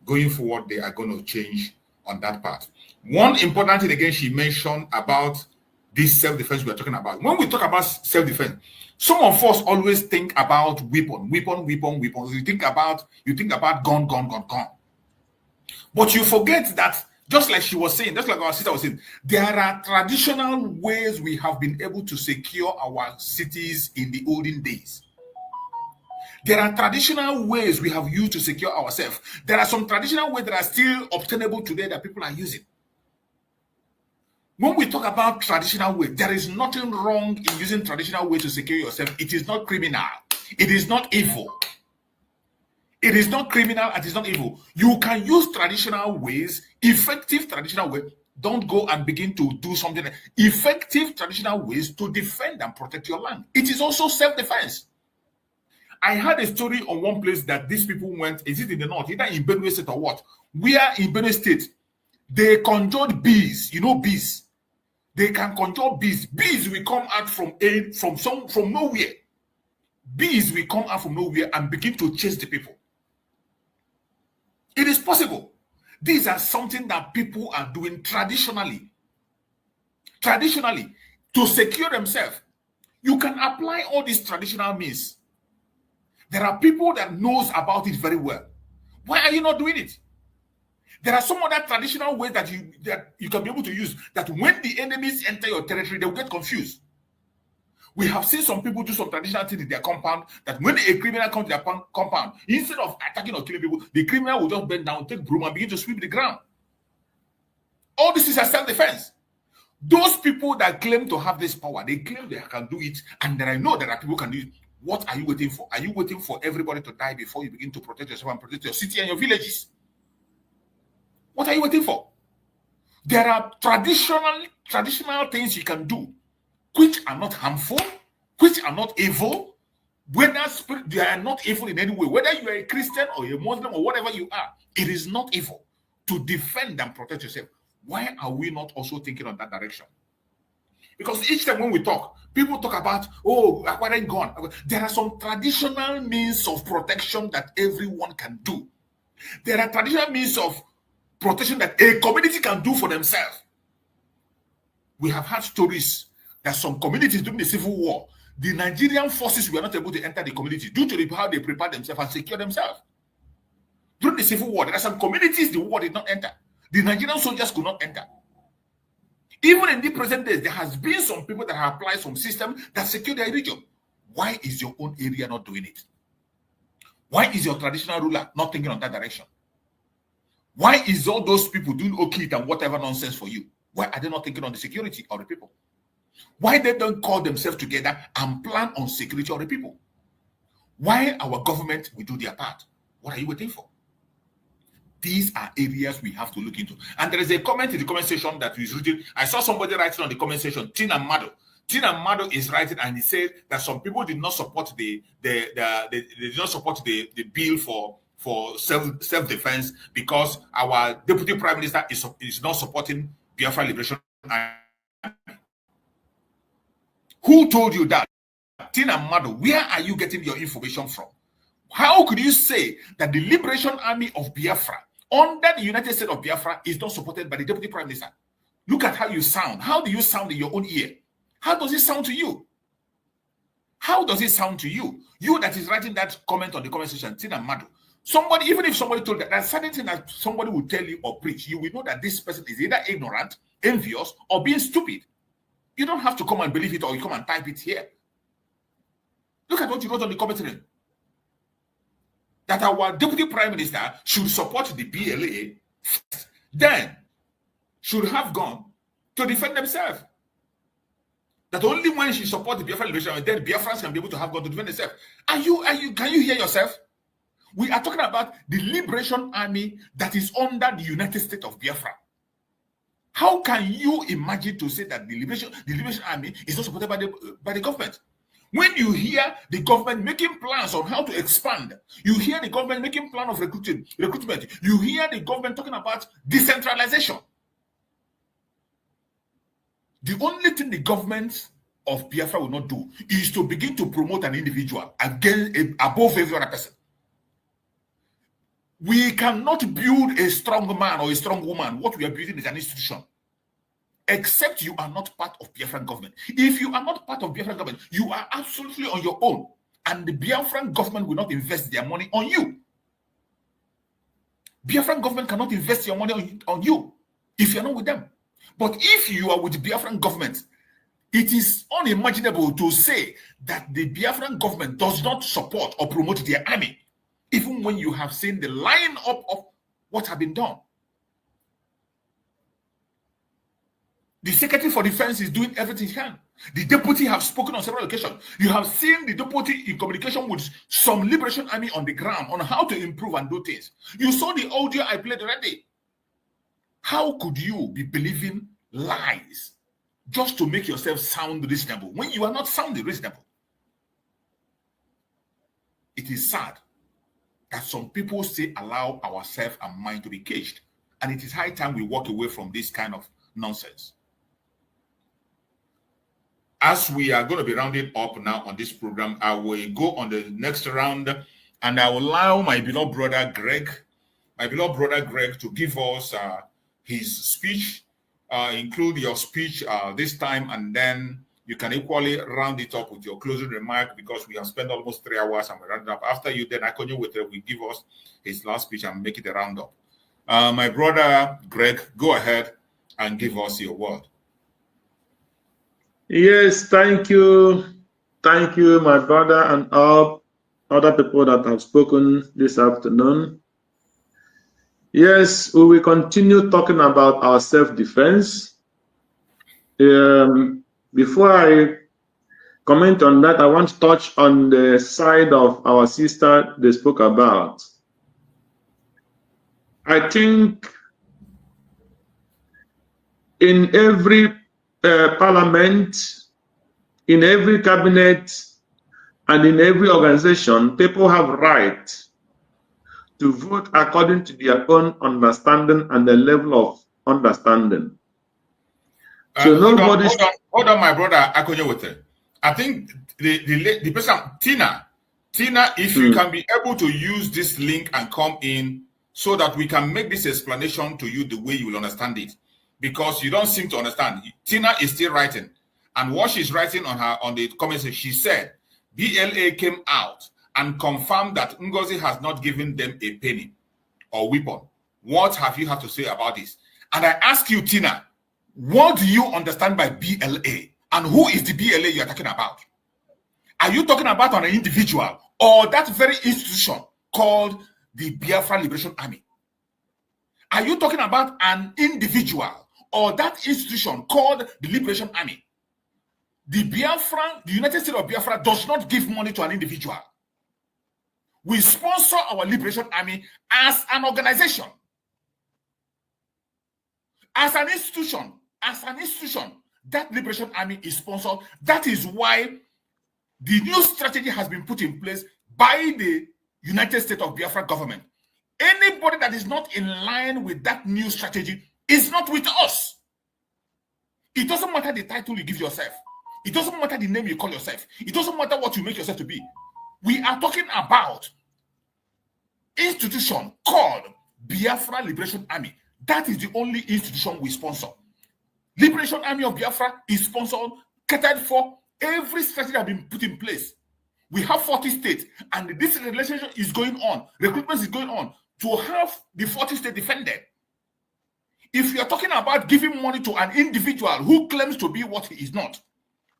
Going forward, they are going to change on that part. One important thing again she mentioned about this self-defense we are talking about. When we talk about self-defense, some of us always think about weapon. You think about gun. But you forget that, just like she was saying, just like our sister was saying, there are traditional ways we have been able to secure our cities in the olden days. There are traditional ways we have used to secure ourselves. There are some traditional ways that are still obtainable today that people are using. When we talk about traditional ways, there is nothing wrong in using traditional ways to secure yourself. It is not criminal. It is not evil. It is not criminal and it is not evil. You can use traditional ways, effective traditional ways. Don't go and begin to do something. Effective traditional ways to defend and protect your land. It is also self-defense. I had a story on one place that these people went, is it in the north, either in Benue State or what? Where in Benue State, they conjured bees. You know bees. They can conjure bees. Bees will come out from nowhere. Bees will come out from nowhere and begin to chase the people. It is possible. These are something that people are doing traditionally to secure themselves. You can apply all these traditional means. There are people that knows about it very well. Why are you not doing it? There are some other traditional ways that you can be able to use, that when the enemies enter your territory, they will get confused. We have seen some people do some traditional things in their compound, that when a criminal comes to their compound, instead of attacking or killing people, the criminal will just bend down, take broom and begin to sweep the ground. All this is a self-defense. Those people that claim to have this power, they claim they can do it, and then I know that people can do it. What are you waiting for? Are you waiting for everybody to die before you begin to protect yourself and protect your city and your villages? What are you waiting for? There are traditional things you can do which are not harmful, which are not evil, whether they are not evil in any way, whether you are a Christian or a Muslim or whatever you are, it is not evil to defend and protect yourself. Why are we not also thinking on that direction? Because each time when we talk, people talk about, oh, acquiring gun. There are some traditional means of protection that everyone can do. There are traditional means of protection that a community can do for themselves. We have had stories that some communities during the Civil War, the Nigerian forces were not able to enter the community due to how they prepared themselves and secure themselves. During the Civil War, there are some communities the war did not enter. The Nigerian soldiers could not enter. Even in the present days, there has been some people that have applied some system that secure their region. Why is your own area not doing it? Why is your traditional ruler not thinking on that direction? Why is all those people doing okay and whatever nonsense for you? Why are they not thinking on the security of the people? Why they don't call themselves together and plan on security of the people? Why our government will do their part? What are you waiting for? These are areas we have to look into. And there is a comment in the comment section that is written. I saw somebody writing on the comment section, Tina Mado. Tina Mado is writing, and he said that some people did not support the bill for self-defense because our deputy prime minister is not supporting Biafra Liberation Army. Who told you that? Tina Mado, where are you getting your information from? How could you say that the Liberation Army of Biafra under the United States of Biafra is not supported by the deputy prime minister? Look at how you sound. How do you sound in your own ear? How does it sound to you? How does it sound to you? You that is writing that comment on the comment section, Tina Mado. Somebody, even if somebody told that certain thing that somebody will tell you or preach, you will know that this person is either ignorant, envious, or being stupid. You don't have to come and believe it or you come and type it here. Look at what you wrote on the commentary. That our deputy prime minister should support the BLA, then should have gone to defend themselves. That only when she supports the Biafra Liberation, then Biafrans can be able to have gone to defend themselves. Can you hear yourself? We are talking about the Liberation Army that is under the United States of Biafra. How can you imagine to say that the Liberation Army is not supported by the government? When you hear the government making plans on how to expand, you hear the government making plan of recruitment, you hear the government talking about decentralization. The only thing the government of Biafra will not do is to begin to promote an individual above every other person. We cannot build a strong man or a strong woman. What we are building is an institution. Except you are not part of Biafran government. If you are not part of Biafran government, you are absolutely on your own. And the Biafran government will not invest their money on you. Biafran government cannot invest your money on you if you're not with them. But if you are with the Biafran government, it is unimaginable to say that the Biafran government does not support or promote their army, even when you have seen the line up of what has been done. The Secretary for Defense is doing everything he can. The deputy have spoken on several occasions. You have seen the deputy in communication with some Liberation Army on the ground on how to improve and do things. You saw the audio I played already. How could you be believing lies just to make yourself sound reasonable when you are not sounding reasonable? It is sad that some people say allow ourselves and mind to be caged. And it is high time we walk away from this kind of nonsense. As we are going to be rounding up now on this program, I will go on the next round and I will allow my beloved brother Greg to give us his speech, include your speech this time, and then you can equally round it up with your closing remark because we have spent almost 3 hours and we're rounding up. After you, then Akonyo will give us his last speech and make it a roundup. My brother Greg, go ahead and give us your word.
Yes, thank you. Thank you, my brother, and all other people that have spoken this afternoon. Yes, we will continue talking about our self-defense. Before I comment on that, I want to touch on the side of our sister they spoke about. I think in every parliament, in every cabinet and in every organization, people have right to vote according to their own understanding and the level of understanding. So
hold
nobody.
Hold on, my brother Akonye. I think the person Tina, if you can be able to use this link and come in so that we can make this explanation to you the way you will understand it, because you don't seem to understand. Tina is still writing, and what she's writing on the comments, she said BLA came out and confirmed that Ngozi has not given them a penny or weapon. What have you have to say about this? And I ask you, Tina, what do you understand by BLA? And who is the BLA you're talking about? Are you talking about an individual or that very institution called the Biafra Liberation Army? Are you talking about an individual or that institution called the Liberation Army? The United States of Biafra does not give money to an individual. We sponsor our Liberation Army as an organization, as an institution. That Liberation Army is sponsored. That is why the new strategy has been put in place by the United States of Biafra government. Anybody that is not in line with that new strategy is not with us. It doesn't matter the title you give yourself. It doesn't matter the name you call yourself. It doesn't matter what you make yourself to be. We are talking about institution called Biafra Liberation Army. That is the only institution we sponsor. Liberation Army of Biafra is sponsored, catered for. Every strategy has been put in place. We have 40 states, and this relationship is going on. Recruitment is going on to have the 40 states defended. If you are talking about giving money to an individual who claims to be what he is not,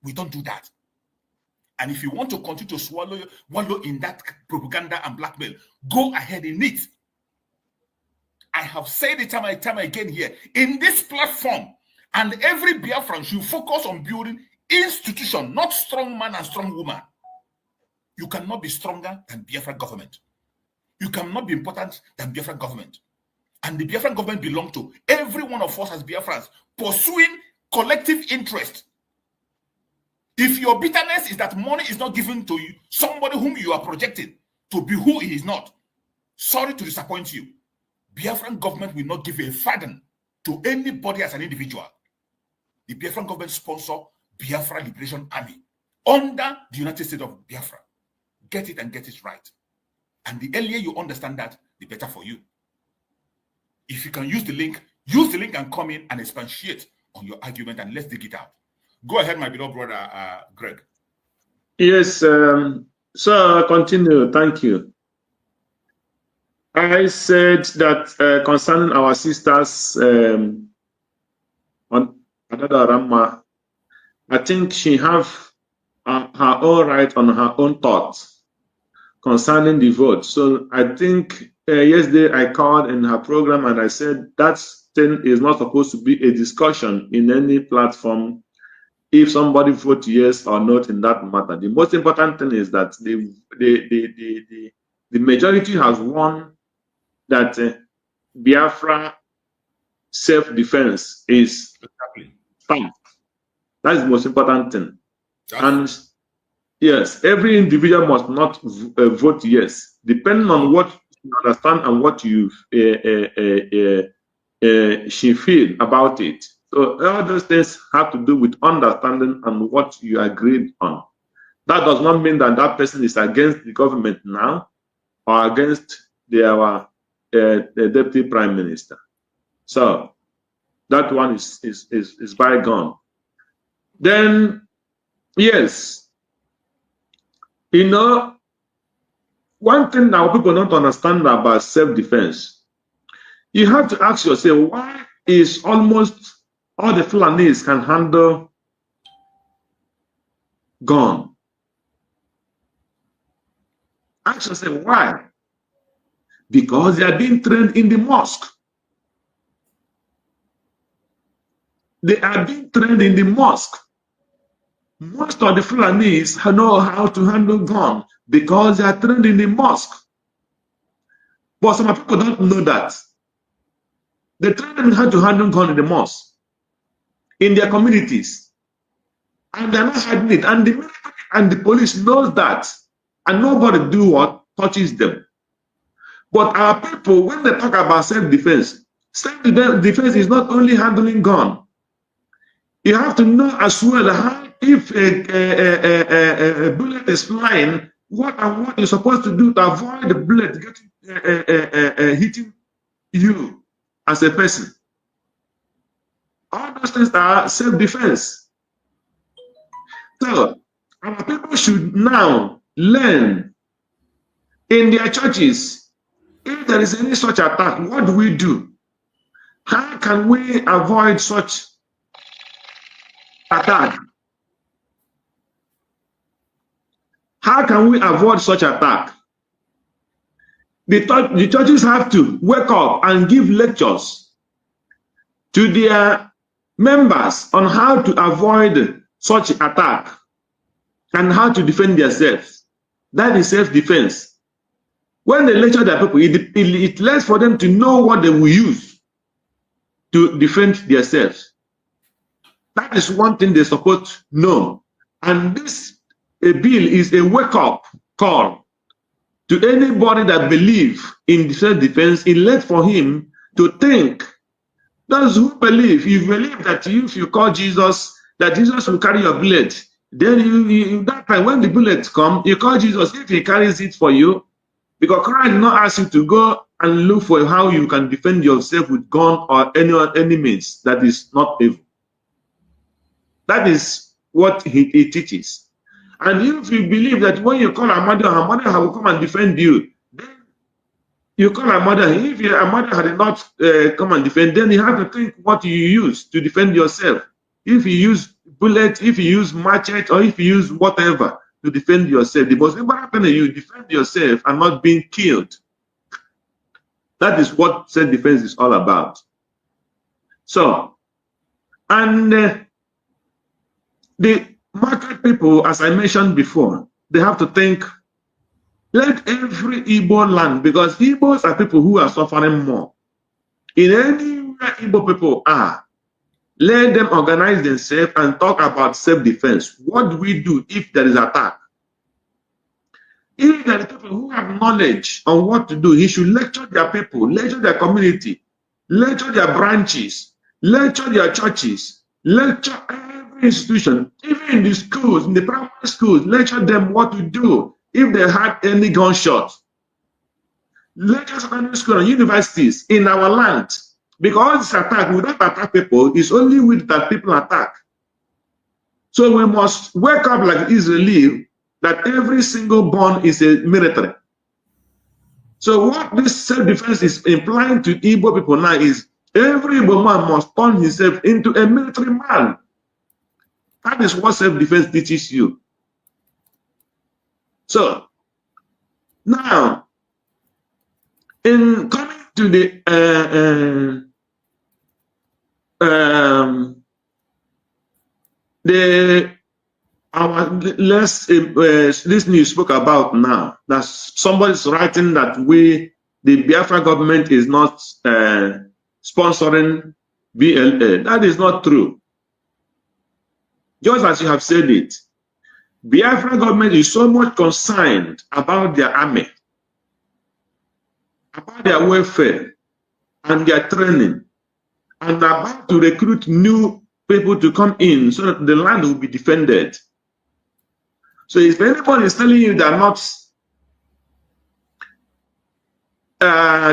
we don't do that. And if you want to continue to wallow in that propaganda and blackmail, go ahead in it. I have said it time again here. In this platform, and every Biafran should focus on building institution, not strong man and strong woman. You cannot be stronger than Biafra government. You cannot be important than Biafra government. And the Biafra government belongs to every one of us as Biafrans, pursuing collective interest. If your bitterness is that money is not given to you, somebody whom you are projecting to be who he is not, sorry to disappoint you. Biafran government will not give a fathom to anybody as an individual. The Biafran government sponsor Biafra Liberation Army under the United States of Biafra. Get it and get it right. And the earlier you understand that, the better for you. If you can use the link and come in and expatiate on your argument, and let's dig it out. Go ahead, my beloved brother, Greg.
Yes, so continue. Thank you. I said that concerning our sisters on another Rama, I think she have her own right on her own thoughts concerning the vote. So I think yesterday I called in her program and I said that thing is not supposed to be a discussion in any platform if somebody votes yes or not in that matter. The most important thing is that the majority has won, that Biafra self-defense is fine. That is the most important thing. And yes, every individual must not vote yes, depending on what you understand and what you she feel about it. So all those things have to do with understanding and what you agreed on. That does not mean that that person is against the government now or against the deputy prime minister. So that one is bygone. Then, yes, you know, one thing now people don't understand about self-defense, you have to ask yourself, why is almost all the Fulanese can handle gun? Ask yourself, why? Because they are being trained in the mosque. They are being trained in the mosque. Most of the Fulanese know how to handle gun because they are trained in the mosque. But some people don't know that. They train them how to handle gun in the mosque, in their communities. And they're not hiding it. And the military and the police knows that. And nobody do what? Touches them. But our people, when they talk about self-defense is not only handling gun. You have to know as well how, if a bullet is flying, what you're supposed to do to avoid the bullet getting hitting you as a person. All those things are self-defense. So our people should now learn in their churches, if there is any such attack, what do we do? How can we avoid such attack? How can we avoid such attack? The churches have to wake up and give lectures to their members on how to avoid such attack and how to defend themselves. That is self-defense. When they lecture their people, it lets for them to know what they will use to defend themselves. That is one thing they're supposed to know. And this bill is a wake-up call to anybody that believes in self-defense. It lets for him to think. Those who believe, you believe that if you call Jesus, that Jesus will carry your bullet. Then that time when the bullets come, you call Jesus. If he carries it for you, because Christ did not ask you to go and look for how you can defend yourself with gun or any means that is not evil. That is what he teaches. And if you believe that when you call her mother will come and defend you, then you call her mother. If your mother had not come and defend, then you have to think what you use to defend yourself. If you use bullet, if you use machete, or if you use whatever to defend yourself, the most important thing is you defend yourself and not being killed. That is what self-defense is all about. So, and the market people, as I mentioned before, they have to think, let every Igbo land, because Igbos are people who are suffering more. In anywhere Igbo people are, let them organize themselves and talk about self-defense. What do we do if there is attack? If there are people who have knowledge on what to do, he should lecture their people, lecture their community, lecture their branches, lecture their churches, lecture every institution, even in the schools, in the primary schools, lecture them what to do if they had any gunshots. Lecture secondary school and universities in our land. Because this attack, we don't attack people, it's only with that people attack. So we must wake up like Israeli, that every single born is a military. So what this self-defense is implying to Igbo people now is every Igbo man must turn himself into a military man. That is what self-defense teaches you. So now, in coming to the this news spoke about now, that somebody's writing that the Biafra government is not sponsoring BLA. That is not true. Just as you have said it, Biafra government is so much concerned about their army, about their welfare and their training, and about to recruit new people to come in so that the land will be defended. So if anybody is telling you they're not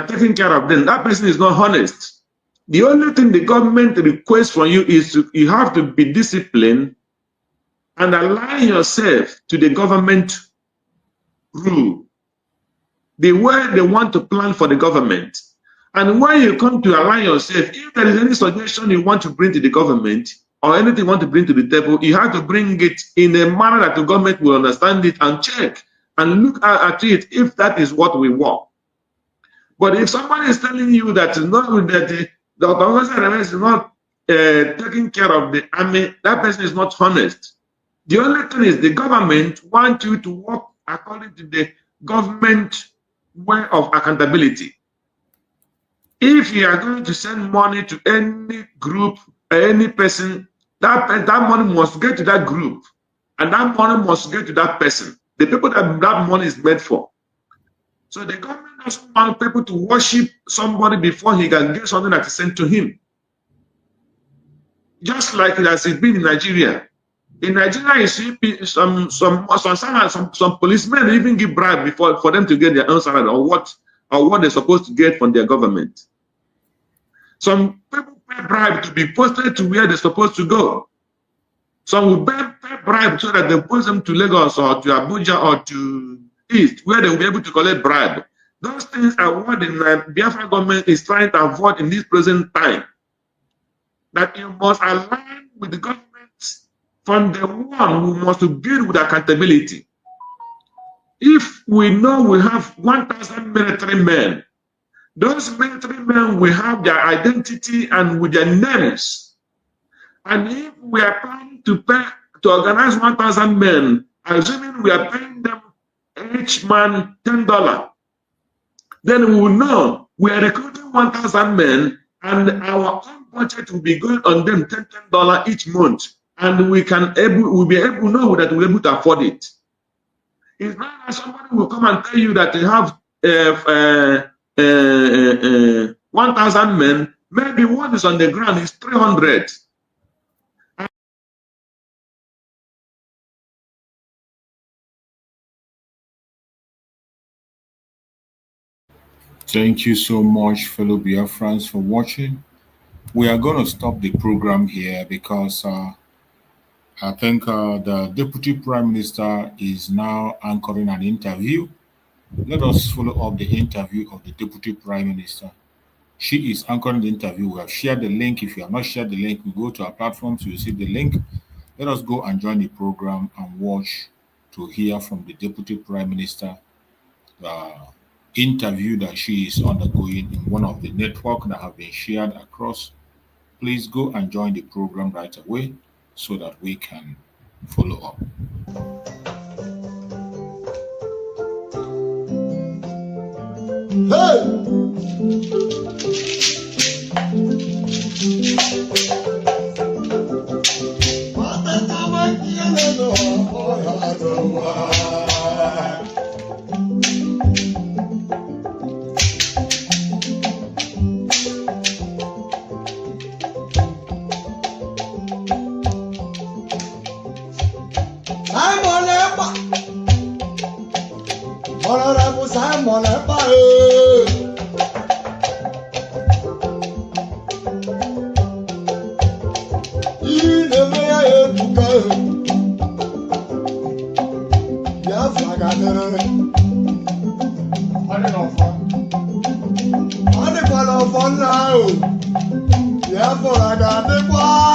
taking care of them, that person is not honest. The only thing the government requests from you is you have to be disciplined and align yourself to the government rule, the way they want to plan for the government. And when you come to align yourself, if there is any suggestion you want to bring to the government or anything you want to bring to the table, you have to bring it in a manner that the government will understand it and check and look at it if that is what we want. But if somebody is telling you that the organization is not taking care of the army, that person is not honest. The only thing is the government wants you to work according to the government way of accountability. If you are going to send money to any group, any person, That money must get to that group, and that money must get to that person, the people that money is meant for. So the government doesn't want people to worship somebody before he can get something that is sent to him. Just like it has been in Nigeria. In Nigeria, you see some policemen even give bribe for them to get their own salary or what they're supposed to get from their government. Some people pay bribe to be posted to where they're supposed to go. Some will pay bribe so that they post them to Lagos or to Abuja or to East, where they will be able to collect bribe. Those things are what the Biafra government is trying to avoid in this present time. That you must align with the government from the one who must build with accountability. If we know we have 1,000 military men, those military men will have their identity and with their names. And if we are planning to organize 1,000 men, assuming we are paying them each man $10, then we will know we are recruiting 1,000 men and our own budget will be going on them $10 each month. And we'll be able to know that we're able to afford it. It's not that somebody will come and tell you that they have 1,000 men, maybe what is on the ground is 300.
Thank you so much, fellow Biafrans, for watching. We are going to stop the program here because I think the Deputy Prime Minister is now anchoring an interview. Let us follow up the interview of the Deputy Prime Minister. She is anchoring the interview. We have shared the link. If you have not shared the link, we go to our platforms, you will see the link. Let us go and join the program and watch to hear from the Deputy Prime Minister the interview that she is undergoing in one of the networks that have been shared across. Please go and join the program right away so that we can follow up.
I